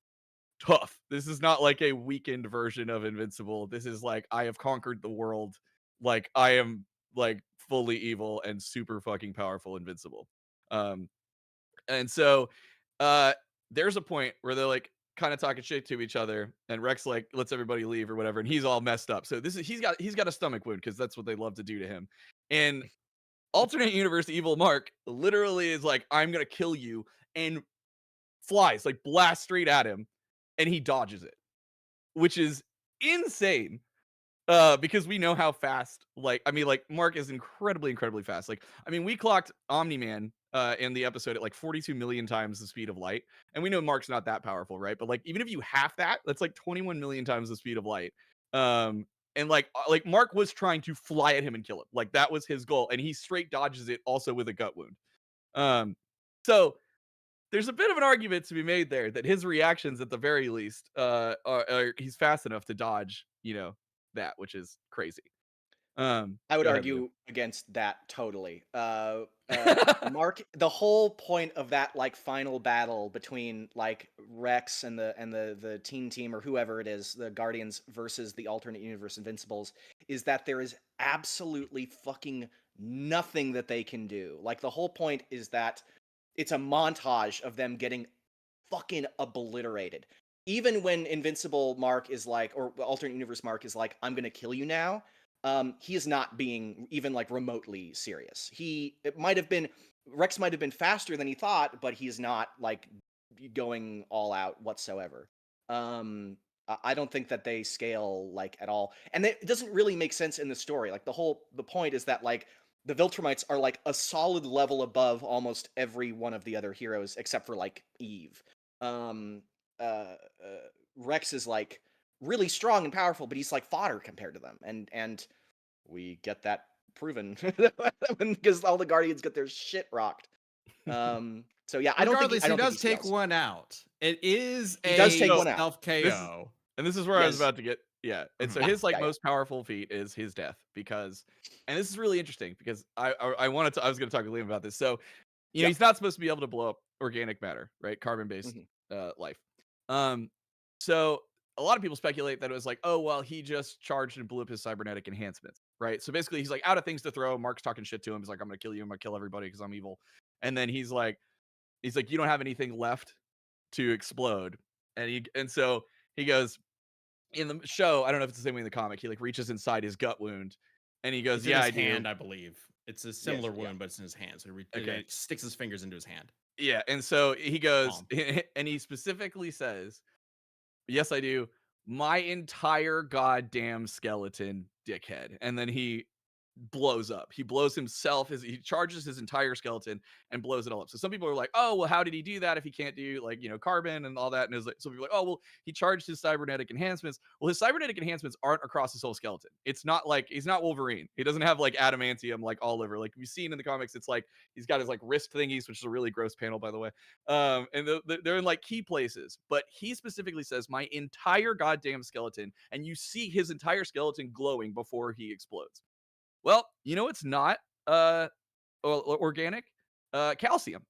tough. This is not like a weakened version of Invincible. This is like, I have conquered the world. Like, I am like fully evil and super fucking powerful Invincible. And so there's a point where they're like kind of talking shit to each other, and Rex like lets everybody leave or whatever, and he's all messed up. So this is he's got a stomach wound because that's what they love to do to him. And alternate universe evil Mark literally is like, I'm gonna kill you, and flies, like blast straight at him, and he dodges it, which is insane. Because we know how fast, like, I mean, like, Mark is incredibly fast. Like, I mean, we clocked Omni-Man in the episode at like 42 million times the speed of light, and we know Mark's not that powerful, right? But like, even if you half that, that's like 21 million times the speed of light. And like Mark was trying to fly at him and kill him, like that was his goal, and he straight dodges it, also with a gut wound. So there's a bit of an argument to be made there that his reactions, at the very least, are he's fast enough to dodge, you know, that, which is crazy. I would Go ahead, argue against that totally. Mark, the whole point of that like final battle between like Rex and the teen team or whoever it is, the Guardians versus the alternate universe Invincibles, is that there is absolutely fucking nothing that they can do. Like, the whole point is that it's a montage of them getting fucking obliterated. Even when Invincible Mark is like, or alternate universe Mark is like, I'm gonna kill you now. He is not being even like remotely serious. Rex might have been faster than he thought, but he's not like going all out whatsoever. I don't think that they scale like at all, and it doesn't really make sense in the story. Like, the point is that like the Viltrumites are like a solid level above almost every one of the other heroes except for like Eve. Rex is like really strong and powerful, but he's like fodder compared to them, and we get that proven because all the Guardians get their shit rocked. So yeah, I don't think Regardless, he does he take scales. one out. It is He does take a one out. self KO. And this is where I was Yes. about to get. Yeah. And so Yeah, his like yeah, yeah. most powerful feat is his death because, and this is really interesting because I wanted to, I was going to talk to Liam about this. So, Yep. he's not supposed to be able to blow up organic matter, right? Carbon based life. Um, so a lot of people speculate that it was like, oh, well, he just charged and blew up his cybernetic enhancements, right? So basically he's like out of things to throw. Mark's talking shit to him. He's like, I'm going to kill you. I'm going to kill everybody because I'm evil. And then he's like, you don't have anything left to explode. And so he goes, in the show, I don't know if it's the same way in the comic, he like reaches inside his gut wound and he goes, It's in yeah, his I do. hand, I believe. It's a similar yeah. wound, but it's in his hand. So Okay. he sticks his fingers into his hand. Yeah. And so he goes, and he specifically says, yes, I do. My entire goddamn skeleton, dickhead. And then he blows up. He blows himself. He charges his entire skeleton and blows it all up. So some people are like, oh, well, how did he do that if he can't do like, carbon and all that? And like, some people are like, oh, well, he charged his cybernetic enhancements. Well, his cybernetic enhancements aren't across his whole skeleton. It's not like he's not Wolverine. He doesn't have like adamantium like all over. Like we've seen in the comics, it's like he's got his like wrist thingies, which is a really gross panel, by the way. And they're in like key places. But he specifically says my entire goddamn skeleton, and you see his entire skeleton glowing before he explodes. Well, it's not organic calcium,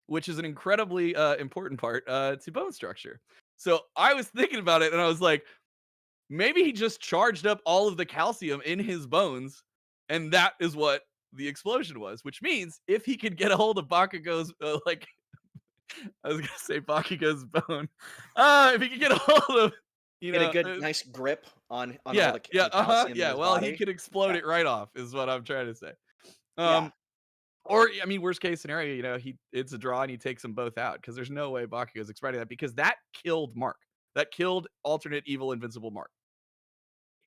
which is an incredibly important part to bone structure. So I was thinking about it and I was like, maybe he just charged up all of the calcium in his bones and that is what the explosion was, which means if he could get a hold of Bakugo's I was going to say Bakugo's bone. If he could get a hold of Get a good, nice grip on all yeah, the yeah, calcium in yeah. his Well, body. he could explode Yeah. it right off, is what I'm trying to say. Yeah. Or I mean, worst case scenario, it's a draw and he takes them both out because there's no way Bakugo's expecting that because that killed Mark. That killed alternate evil invincible Mark.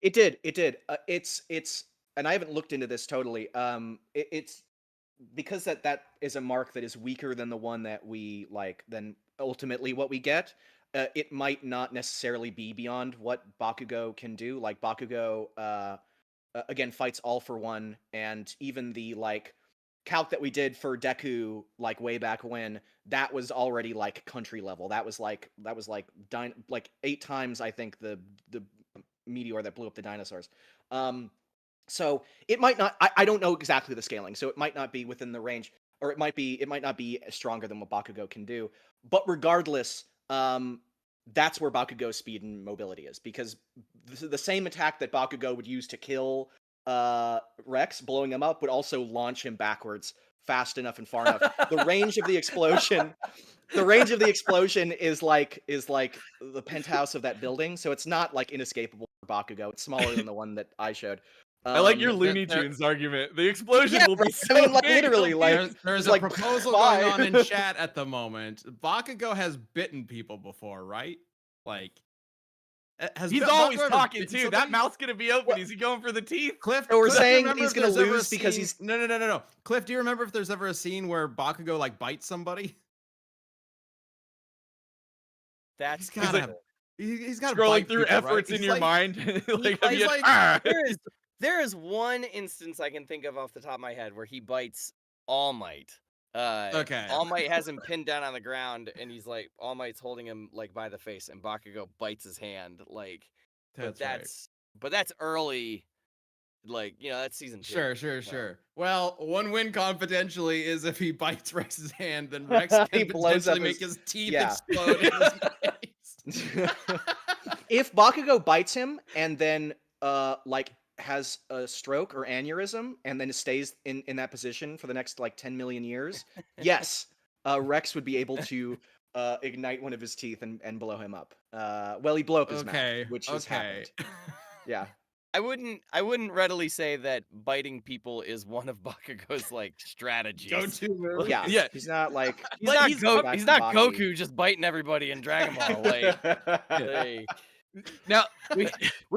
It did. It did. It's and I haven't looked into this totally. It's because that is a mark that is weaker than the one that we like. Then ultimately, what we get, it might not necessarily be beyond what Bakugo can do. Like Bakugo, again, fights all for one, and even the like calc that we did for Deku, like way back when, that was already like country level. That was like 8 times, I think, the meteor that blew up the dinosaurs. So it might not. I don't know exactly the scaling, so it might not be within the range, or it might not be stronger than what Bakugo can do. But regardless, that's where Bakugo's speed and mobility is, because the same attack that Bakugo would use to kill Rex, blowing him up, would also launch him backwards fast enough and far enough. The range of the explosion. The range of the explosion is like the penthouse of that building, so it's not like inescapable for Bakugo. It's smaller than the one that I showed. I like your Looney there- Tunes argument. The explosion Yeah, will be right. so I mean, like, big, literally, it'll like, be- There's it's a like, proposal bye. going on in chat at the moment. Bakugo has bitten people before, right? Like, he's always talking too. That mouth's gonna be open. What? Is he going for the teeth? Cliff, So we're Cliff, do you saying remember he's if gonna there's ever a lose because scene- he's no. Cliff, do you remember if there's ever a scene where Bakugo like bites somebody? That's He's gotta terrible. He's got Scrolling through efforts in your mind. He's like- "Ah." There is one instance I can think of off the top of my head where he bites All Might. Okay. All Might has him pinned down on the ground, and he's like, All Might's holding him like by the face, and Bakugo bites his hand. Like, but that's early. Like, that's season 2. Sure. Well, one win confidentially is if he bites Rex's hand, then Rex can He blows potentially up make his- his teeth yeah. explode in his face. if Bakugo bites him and then like has a stroke or aneurysm and then stays in that position for the next like 10 million years, yes, Rex would be able to ignite one of his teeth and blow him up. Well, he blew up his mouth, which has happened. Yeah. I wouldn't readily say that biting people is one of Bakugo's like strategies. Go-to move. Yeah. Yeah. He's not like He's not, he's he's not body. Goku just biting everybody in Dragon Ball. Like, Now, we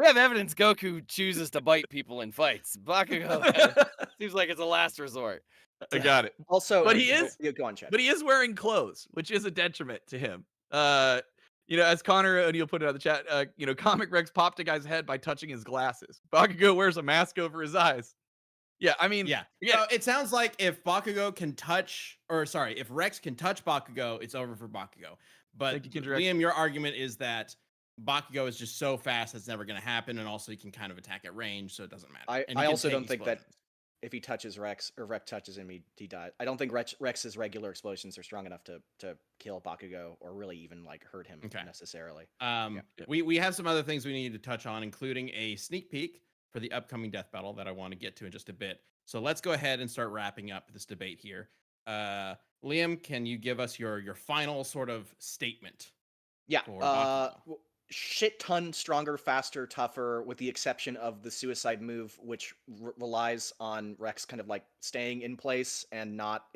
have evidence Goku chooses to bite people in fights. Bakugo seems like it's a last resort. I got it. Also, But he is- Yeah, go on, Chad. But he is wearing clothes, which is a detriment to him. As Connor O'Neill put it on the chat, Comic Rex popped a guy's head by touching his glasses. Bakugo wears a mask over his eyes. Yeah, I mean, Yeah. So it sounds like if if Rex can touch Bakugo, it's over for Bakugo. But Thank you, Kindred. Liam, your argument is that Bakugo is just so fast that's never going to happen, and also he can kind of attack at range, so it doesn't matter. And he I can also take don't think that explosions. if he touches Rex or Rex touches him, he dies. I don't think Rex's regular explosions are strong enough to kill Bakugo or really even like hurt him necessarily. We have some other things we need to touch on, including a sneak peek for the upcoming death battle that I want to get to in just a bit. So let's go ahead and start wrapping up this debate here. Liam, can you give us your final sort of statement? Yeah. For Bakugo? Shit ton stronger, faster, tougher, with the exception of the suicide move, which relies on Rex kind of like staying in place and not.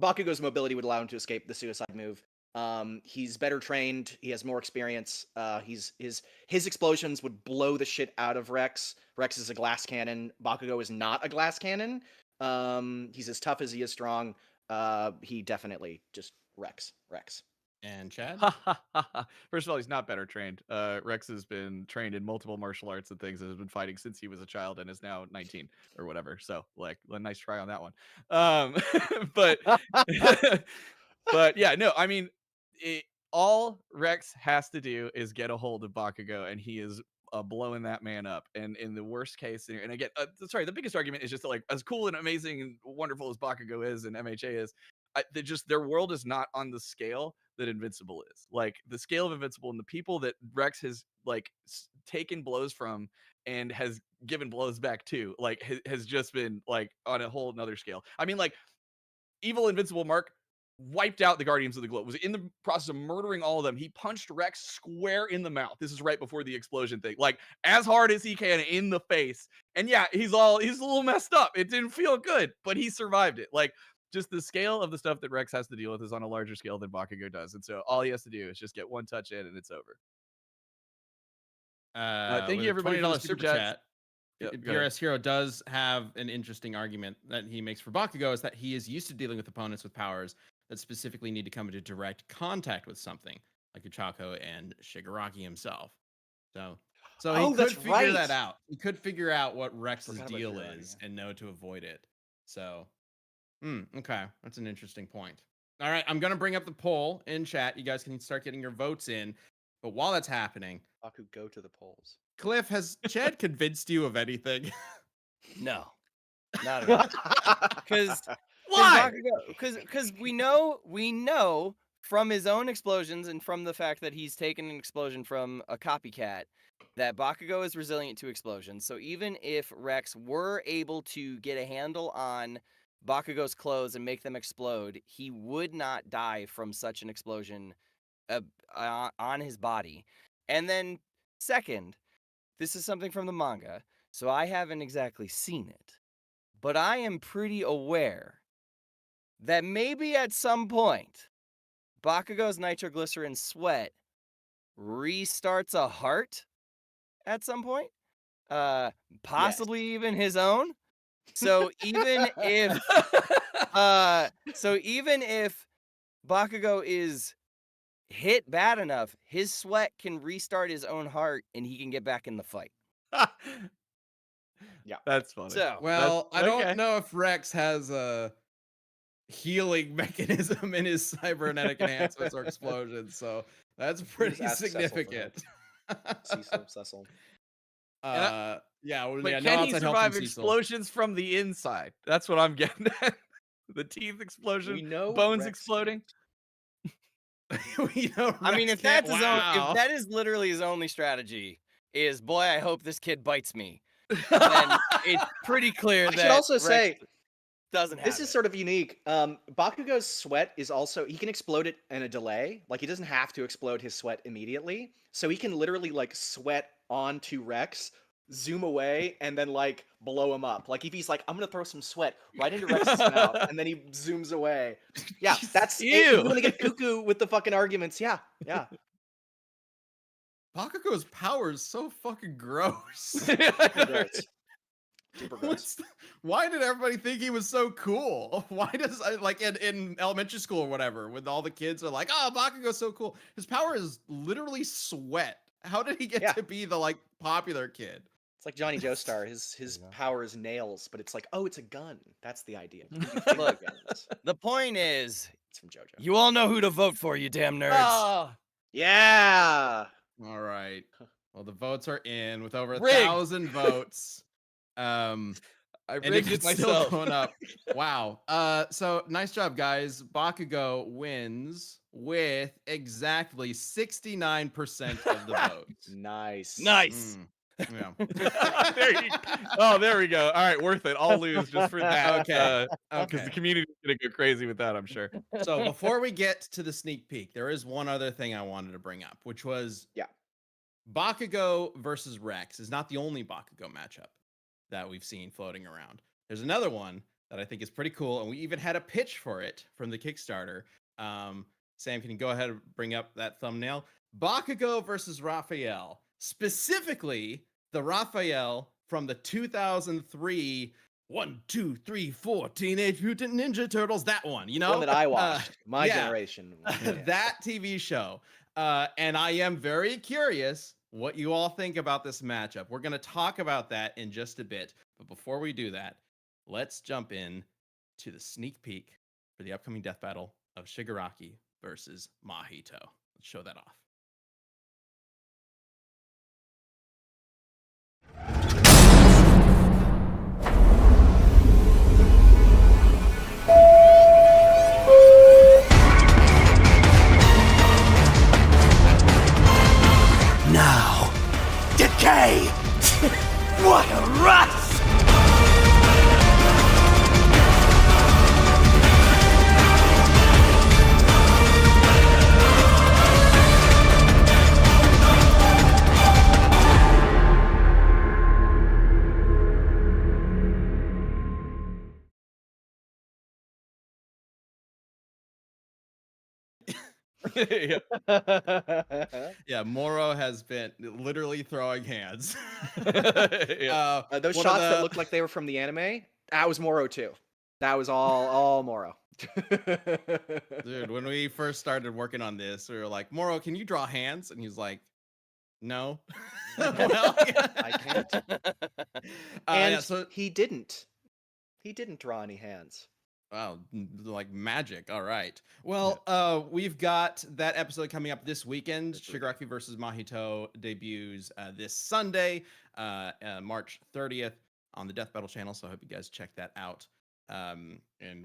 Bakugo's mobility would allow him to escape the suicide move. He's better trained. He has more experience. His explosions would blow the shit out of Rex. Rex is a glass cannon. Bakugo is not a glass cannon. He's as tough as he is strong. He definitely just Rex. And Chad? First of all, he's not better trained. Rex has been trained in multiple martial arts and things and has been fighting since he was a child and is now 19 or whatever. So, like, a nice try on that one. But, but yeah, no, I mean, all Rex has to do is get a hold of Bakugo, and he is blowing that man up. And in the worst case, and again, sorry, the biggest argument is just that, like, as cool and amazing and wonderful as Bakugo is and MHA is, their world is not on the scale that Invincible is. Like, the scale of Invincible and the people that Rex has like taken blows from and has given blows back to, like, has just been like on a whole nother scale. I mean, like, evil Invincible Mark wiped out the Guardians of the Globe, was in the process of murdering all of them. He punched Rex square in the mouth. This is right before the explosion thing, like as hard as he can in the face. And yeah, he's a little messed up. It didn't feel good, but he survived it. Like, just the scale of the stuff that Rex has to deal with is on a larger scale than Bakugo does. And so all he has to do is just get one touch in and it's over. Thank you, everybody, for the super chat. PRS Hero does have an interesting argument that he makes for Bakugo, is that he is used to dealing with opponents with powers that specifically need to come into direct contact with something, like Uchako and Shigaraki himself. So he could figure that out. He could figure out what Rex's deal is and know to avoid it. So, okay, that's an interesting point. All right, I'm gonna bring up the poll in chat. You guys can start getting your votes in. But while that's happening, Baku, go to the polls. Cliff, has Chad convinced you of anything? No, not at all. Because why? Because we know from his own explosions and from the fact that he's taken an explosion from a copycat that Bakugo is resilient to explosions. So even if Rex were able to get a handle on Bakugo's clothes and make them explode, he would not die from such an explosion on his body. And then second, this is something from the manga, so I haven't exactly seen it, but I am pretty aware that maybe at some point Bakugo's nitroglycerin sweat restarts a heart at some point, possibly even his own. So even if Bakugo is hit bad enough, his sweat can restart his own heart and he can get back in the fight. Yeah, that's funny. So, well, I don't know if Rex has a healing mechanism in his cybernetic enhancements or explosions, so that's pretty significant. Cecil. But can he survive explosions from the inside? That's what I'm getting at. The teeth explosion, we know bones Rex exploding. I mean, if that's his own, if that is literally his only strategy, is boy, I hope this kid bites me. Then it's pretty clear that I should also Rex say doesn't have this is sort of unique. Bakugo's sweat is also, he can explode it in a delay. Like, he doesn't have to explode his sweat immediately, so he can literally like sweat onto Rex, zoom away, and then like blow him up. Like, if he's like, I'm gonna throw some sweat right into Rex's mouth, and then he zooms away. Yeah, that's it. If you want to get cuckoo with the fucking arguments, yeah. Bakugo's power is so fucking gross. Super gross. Why did everybody think he was so cool? Why does, like, in elementary school or whatever, when all the kids are like, oh, Bakugo's so cool. His power is literally sweat. How did he get to be the, like, popular kid? It's like Johnny Joestar. His power is nails, but it's like, oh, it's a gun. That's the idea. Look, the point is, it's from JoJo. You all know who to vote for, you damn nerds. Oh, Yeah. All right. Well, the votes are in with over Rigged. 1,000 votes. I And rigged if it it's still myself. going up, wow. So nice job, guys. Bakugo wins with exactly 69% of the votes. Nice. Nice. Yeah. There we go. All right, worth it. I'll lose just for that. Okay. Because the community is gonna go crazy with that, I'm sure. So before we get to the sneak peek, there is one other thing I wanted to bring up, which was Bakugo versus Rex is not the only Bakugo matchup that we've seen floating around. There's another one that I think is pretty cool, and we even had a pitch for it from the Kickstarter. Sam, can you go ahead and bring up that thumbnail? Bakugo versus Raphael, specifically the Raphael from the 2003 1, 2, 3, 4 Teenage Mutant Ninja Turtles. That one, you know, One that I watched. My yeah. generation. That TV show. And I am very curious what you all think about this matchup. We're going to talk about that in just a bit. But before we do that, let's jump in to the sneak peek for the upcoming death battle of Shigaraki versus Mahito. Let's show that off. Now, decay! What a rush! Yeah, Moro has been literally throwing hands. Those shots that looked like they were from the anime, that was Moro too. That was all Moro. Dude, when we first started working on this, we were like, Moro, can you draw hands? And he's like, no. Well, I can't. And so he didn't. He didn't draw any hands. wow, like magic. All right. Well, we've got that episode coming up this weekend. Shigaraki versus Mahito debuts this Sunday, March 30th on the Death Battle channel. So I hope you guys check that out. And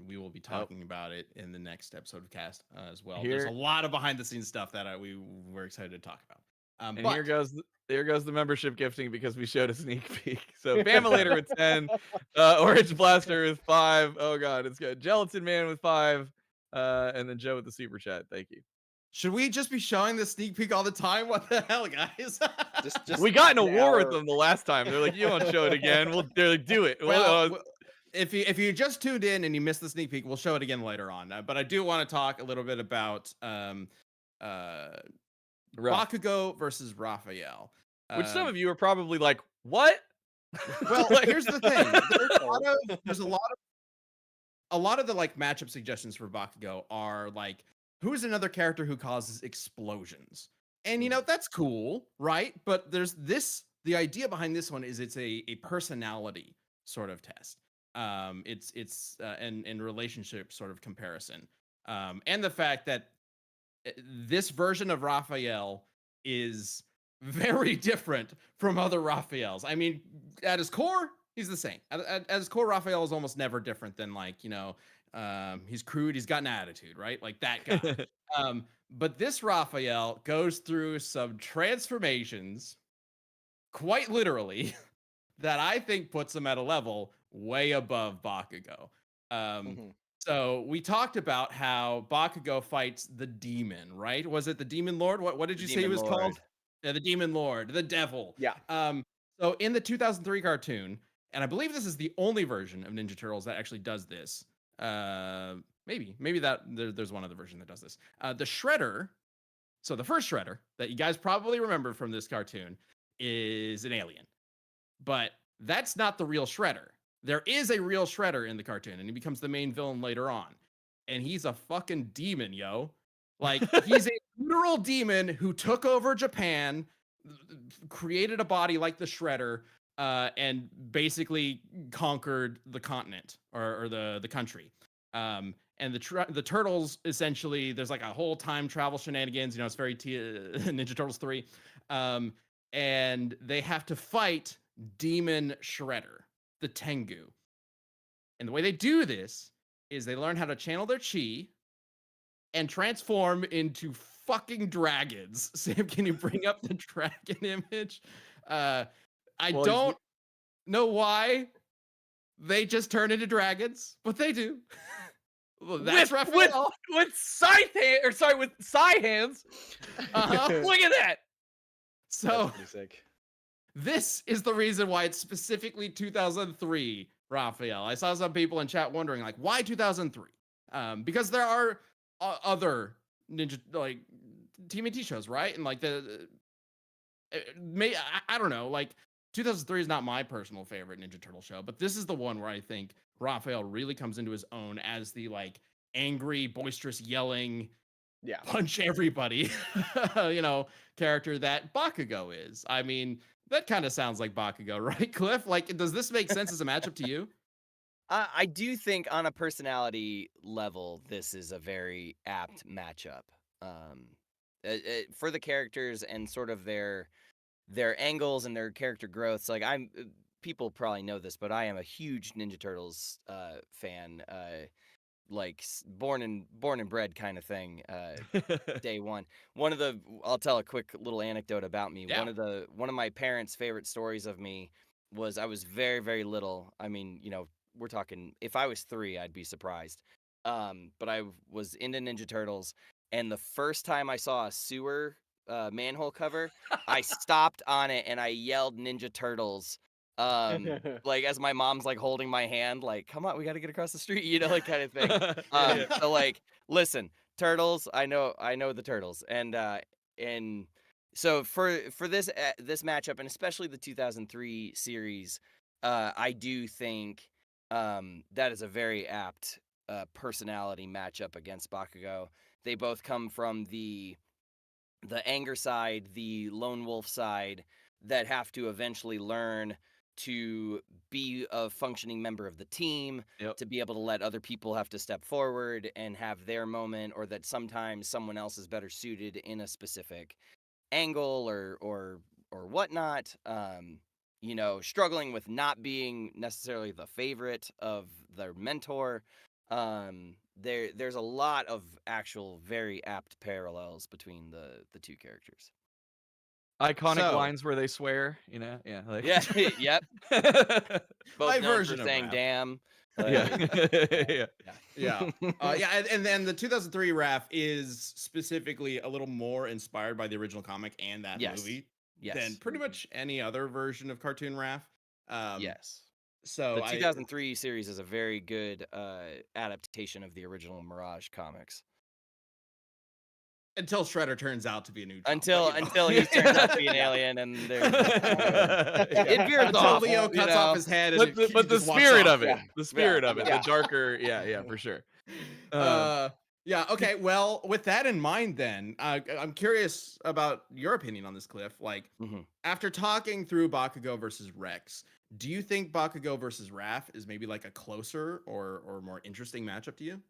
we will be talking about it in the next episode of Cast as well. There's a lot of behind the scenes stuff that we're excited to talk about. And here goes the membership gifting because we showed a sneak peek. So Famulator with 10, Orange Blaster with 5. Oh god, it's good. Gelatin Man with 5, and then Joe with the super chat. Thank you. Should we just be showing the sneak peek all the time? What the hell, guys? Just We got in a an war with hour. them the last time. They're like, you want to show it again? They're like, do it. Well, if you just tuned in and you missed the sneak peek, we'll show it again later on. But I do want to talk a little bit about Bakugo versus Raphael. Which some of you are probably like, what? Well, here's the thing. There's a lot of the like matchup suggestions for Bakugo are like, who's another character who causes explosions? And you know, that's cool, right? But there's the idea behind this one is it's a personality sort of test. It's and relationship sort of comparison. And the fact that this version of Raphael is very different from other Raphaels. I mean, at his core, he's the same. At his core, Raphael is almost never different than like, you know, he's crude, he's got an attitude, right? Like that guy. But this Raphael goes through some transformations, quite literally, that I think puts him at a level way above Bakugo. So we talked about how Bakugo fights the demon, right? Was it the Demon Lord? What did you say he was called? Yeah, the Demon Lord, the devil. Yeah. So in the 2003 cartoon, and I believe this is the only version of Ninja Turtles that actually does this. Maybe that there's one other version that does this. The Shredder, so the first Shredder that you guys probably remember from this cartoon is an alien. But that's not the real Shredder. There is a real Shredder in the cartoon, and he becomes the main villain later on. And he's a fucking demon, yo. Like, he's a literal demon who took over Japan, created a body like the Shredder, and basically conquered the continent or the country. And the turtles, essentially, there's like a whole time travel shenanigans. You know, it's very Ninja Turtles 3. And they have to fight Demon Shredder, the Tengu. And the way they do this is they learn how to channel their chi and transform into fucking dragons. Sam, can you bring up the dragon image? I don't know why they just turn into dragons, but they do. Well, that's Raphael. With scythe hand, or sorry, with sai hands. Look at that. So this is the reason why it's specifically 2003, Raphael. I saw some people in chat wondering, like, why 2003? Because there are other Ninja like TMNT shows, right? And like I don't know, like 2003 is not my personal favorite Ninja Turtle show, but this is the one where I think Raphael really comes into his own as the like angry, boisterous, yelling, punch everybody, character that Bakugo is. I mean, that kind of sounds like Bakugo, right, Cliff? Like, does this make sense as a matchup to you? I do think on a personality level, this is a very apt matchup. For the characters and sort of their angles and their character growths. Like people probably know this, but I am a huge Ninja Turtles fan. Like born and bred kind of thing. Day one. I'll tell a quick little anecdote about me. Yeah. One of my parents' favorite stories of me was I was very, very little. I mean, we're talking, if I was 3, I'd be surprised. But I was into Ninja Turtles, and the first time I saw a sewer manhole cover, I stopped on it and I yelled Ninja Turtles. Like as my mom's like holding my hand, like, come on, we got to get across the street, like kind of thing. So like, listen, turtles, I know the turtles. And so for this matchup, and especially the 2003 series, I do think that is a very apt personality matchup against Bakugo. They both come from the anger side, the lone wolf side, that have to eventually learn to be a functioning member of the team, to be able to let other people have to step forward and have their moment, or that sometimes someone else is better suited in a specific angle or whatnot. Struggling with not being necessarily the favorite of their mentor. There's a lot of actual very apt parallels between the two characters. Iconic lines where they swear, like yep. Both my known version for of saying Raph. damn. And then the 2003 Raph is specifically a little more inspired by the original comic and that movie than pretty much any other version of cartoon Raph. Yes. So the 2003 series is a very good adaptation of the original Mirage comics. Until Shredder turns out to be a new until he turns out to be an alien, and it veers until off. Leo cuts off his head, and but the spirit of it, the darker, for sure. Okay. Well, with that in mind, then I'm curious about your opinion on this, Cliff. Like, after talking through Bakugo versus Rex, do you think Bakugo versus Raph is maybe like a closer or more interesting matchup to you?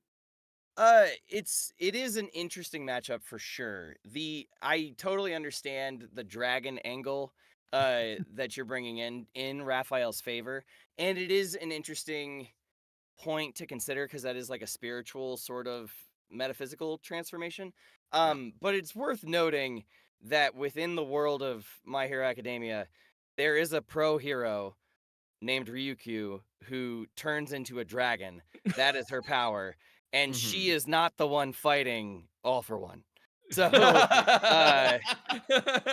It is an interesting matchup for sure. I totally understand the dragon angle that you're bringing in Raphael's favor, and it is an interesting point to consider because that is like a spiritual sort of metaphysical transformation. But it's worth noting that within the world of My Hero Academia, there is a pro hero named Ryukyu who turns into a dragon. That is her power. And she is not the one fighting All for One. So, so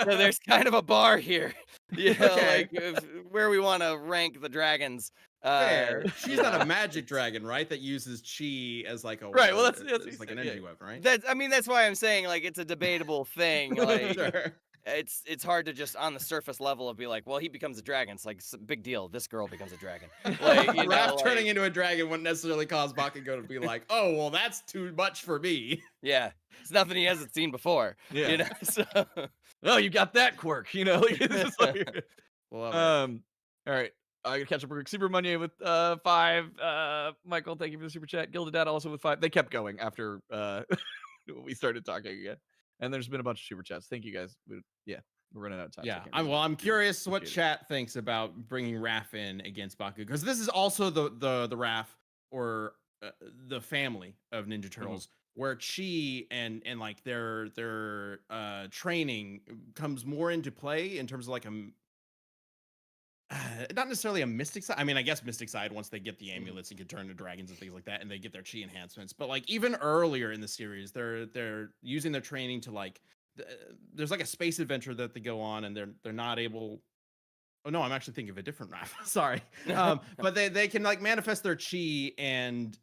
there's kind of a bar here, like where we want to rank the dragons. Fair. She's not a magic dragon, right? That uses chi as like a right. Well, that's like an energy weapon, right? That's why I'm saying like it's a debatable thing. Like sure. It's hard to just on the surface level of be like, well, he becomes a dragon. It's like it's a big deal. This girl becomes a dragon. Like, Raph turning into a dragon wouldn't necessarily cause Bakugo to be like, oh, well, that's too much for me. Yeah, it's nothing he hasn't seen before. Yeah. So. Oh, you got that quirk. It's just like, Love it. all right. I gotta catch up real quick. Super Money with 5. Michael, thank you for the super chat. Gilded Dad also with 5. They kept going after we started talking again. And there's been a bunch of super chats. Thank you guys. We're running out of time. Yeah, so I can't I'm curious what appreciate chat thinks about bringing Raph in against Bakugo, because this is also the Raph or the family of Ninja Turtles, where Chi and like their training comes more into play in terms of like not necessarily a mystic side. I mean, I guess mystic side once they get the amulets and can turn into dragons and things like that, and they get their chi enhancements. But like even earlier in the series, they're using their training to like there's like a space adventure that they go on, and they're not able. Oh no, I'm actually thinking of a different Raph. Sorry, but they can like manifest their chi and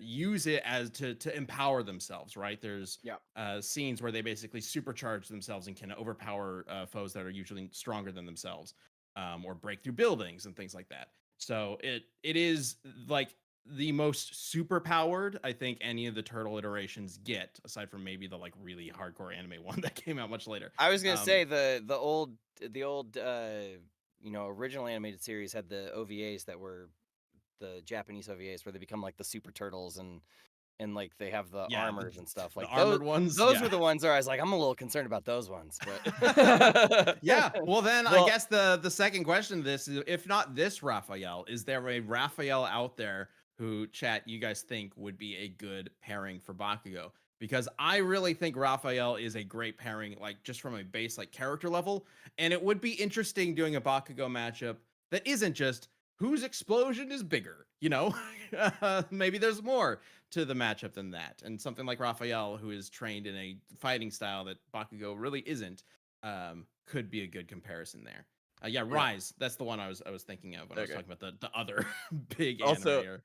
use it as to empower themselves. Right? There's scenes where they basically supercharge themselves and can overpower foes that are usually stronger than themselves. Or break through buildings and things like that. So it is like the most super powered I think any of the turtle iterations get, aside from maybe the like really hardcore anime one that came out much later. I was gonna say the old original animated series had the OVAs that were the Japanese OVAs where they become like the super turtles and like they have the armors and stuff. Like the armored ones. Those were the ones where I was like, I'm a little concerned about those ones. But yeah. Well, then I guess the second question to this is, if not this Raphael, is there a Raphael out there who, chat, you guys think would be a good pairing for Bakugo? Because I really think Raphael is a great pairing, like just from a base like character level, and it would be interesting doing a Bakugo matchup that isn't just whose explosion is bigger. Maybe there's more to the matchup than that, and something like Raphael, who is trained in a fighting style that Bakugo really isn't, could be a good comparison there. Rise, that's the one I was thinking of when I was talking about the other big animator.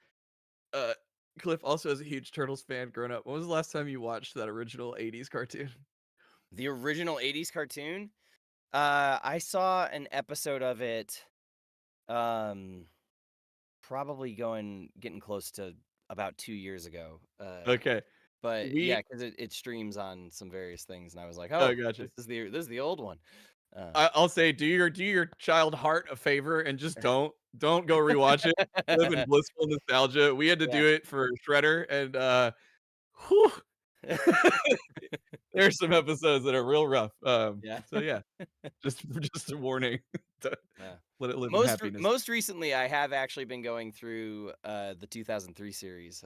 Cliff, also as a huge Turtles fan growing up, when was the last time you watched that original 80s cartoon? The original 80s cartoon? I saw an episode of it probably getting close to about 2 years ago. Okay. But because it streams on some various things, and I was like, oh, gotcha. this is the old one. I'll say, do your child heart a favor and just don't go rewatch it. Live in blissful nostalgia. We had to do it for Shredder, and there's some episodes that are real rough. So just a warning. Let it live in happiness. Most recently, I have actually been going through the 2003 series.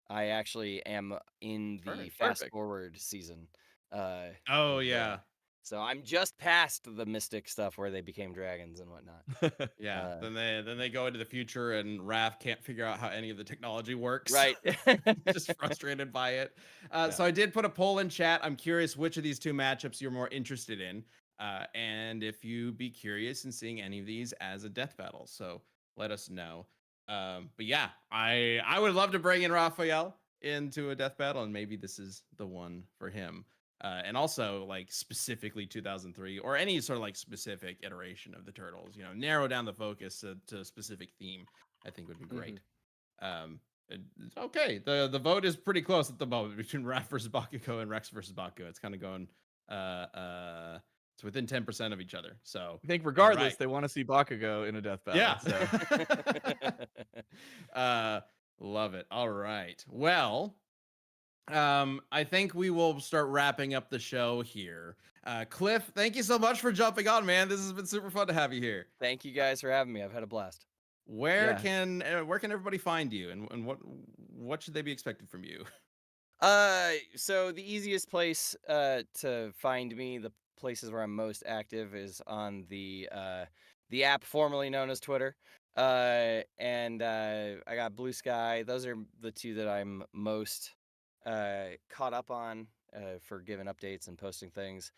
I actually am in the fast forward season. So I'm just past the mystic stuff where they became dragons and whatnot. Then they go into the future, and Raph can't figure out how any of the technology works. Right. Just frustrated by it. So I did put a poll in chat. I'm curious which of these two matchups you're more interested in, and if you'd be curious in seeing any of these as a death battle. So let us know. But yeah, I would love to bring in Raphael into a death battle, and maybe this is the one for him. And also like specifically 2003 or any sort of like specific iteration of the Turtles, narrow down the focus to a specific theme, I think would be great. Okay. The vote is pretty close at the moment between Raph versus Bakugo and Rex versus Bakugo. It's kind of going, it's within 10% of each other. So I think regardless, they want to see Bakugo in a death battle. Yeah. Love it. All right. Well, I think we will start wrapping up the show here. Cliff, thank you so much for jumping on, man. This has been super fun to have you here. Thank you guys for having me. I've had a blast. Where can everybody find you, and what should they be expecting from you? So the easiest place to find me, the places where I'm most active, is on the app formerly known as Twitter. And I got Blue Sky. Those are the two that I'm most caught up on for giving updates and posting things.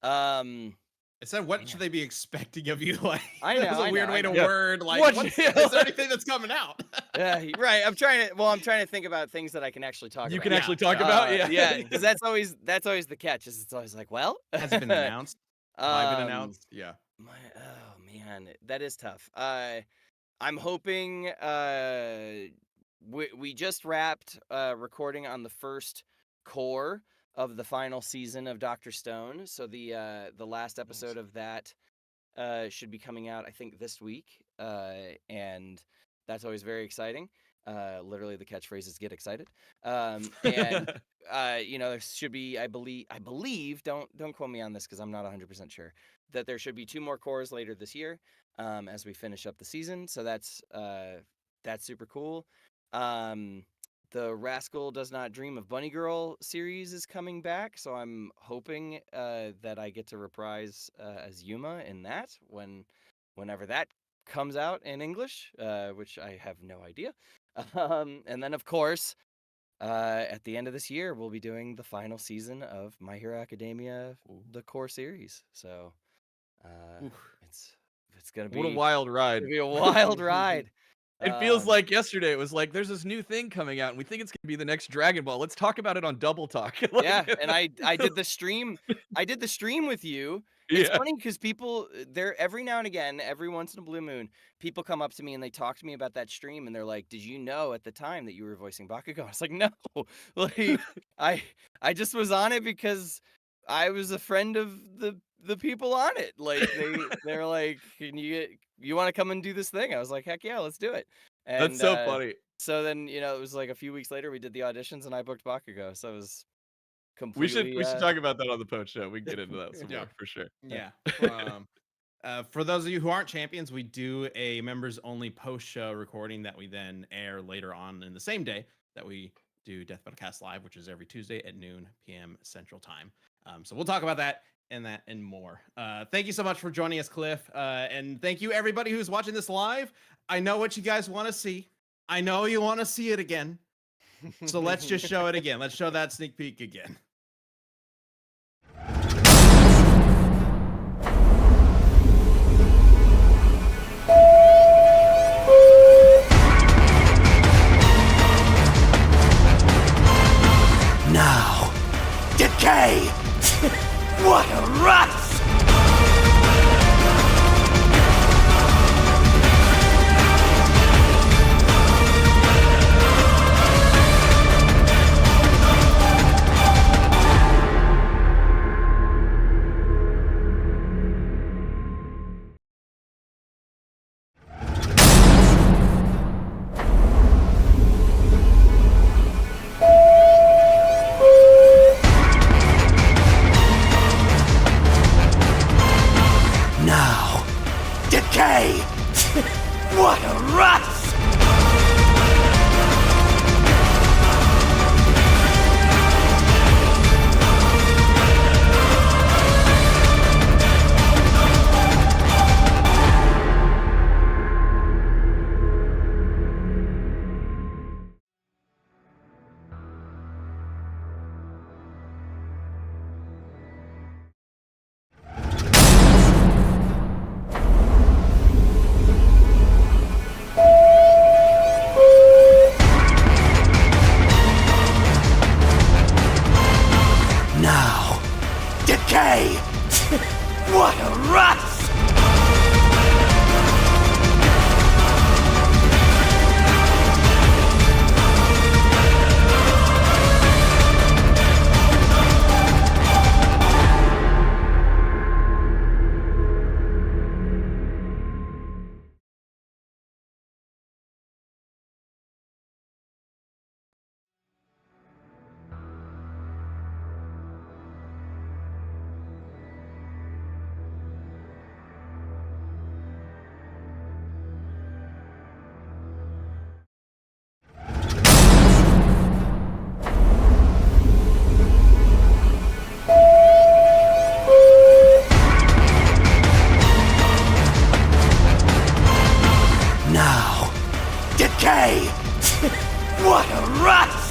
I said, what should they be expecting of you? Like, I know, that's a weird way to word. Like, is there anything that's coming out? Yeah, right. I'm trying to think about things that I can actually talk about. You can actually talk about, yeah, because that's always the catch. Is it's always like, well, has it been announced? Have been announced? Yeah. Oh man, that is tough. I'm hoping we just wrapped recording on the first core of the final season of Dr. Stone. So the last episode of that should be coming out, I think, this week. and that's always very exciting. Literally, the catchphrase is "get excited." And there should be, I believe, don't quote me on this because I'm not 100% sure, that there should be 2 more cores later this year, as we finish up the season. So that's super cool. The Rascal Does Not Dream of Bunny Girl series is coming back, so I'm hoping that I get to reprise as Yuma in that whenever that comes out in English, which I have no idea. And then, of course, at the end of this year, we'll be doing the final season of My Hero Academia, the core series. So it's gonna be What a wild ride! It'll be a wild ride. It feels like yesterday. It was like, there's this new thing coming out, and we think it's gonna be the next Dragon Ball. Let's talk about it on Double Talk. Yeah, and I did the stream. I did the stream with you. It's funny because people there every now and again, every once in a blue moon, people come up to me and they talk to me about that stream, and they're like, "Did you know at the time that you were voicing Bakugo?" I was like, "No, like I just was on it because I was a friend of the people on it. Like they're like, you want to come and do this thing?" I was like, "Heck yeah, let's do it." And That's so funny. So then, it was like a few weeks later we did the auditions and I booked Bakugo. So it was completely. We should talk about that on the post show. We can get into that some more for sure. Yeah. For those of you who aren't champions, we do a members only post show recording that we then air later on in the same day that we do Death Battle Cast Live, which is every Tuesday at noon p.m. Central Time. So we'll talk about that and more. Thank you so much for joining us, Cliff. And thank you everybody who's watching this live. I know what you guys want to see. I know you want to see it again. So let's just show it again. Let's show that sneak peek again. Now, decay! What a rush! Now, decay! What a rush! Now, decay! What a rush! Now, decay! What a rush!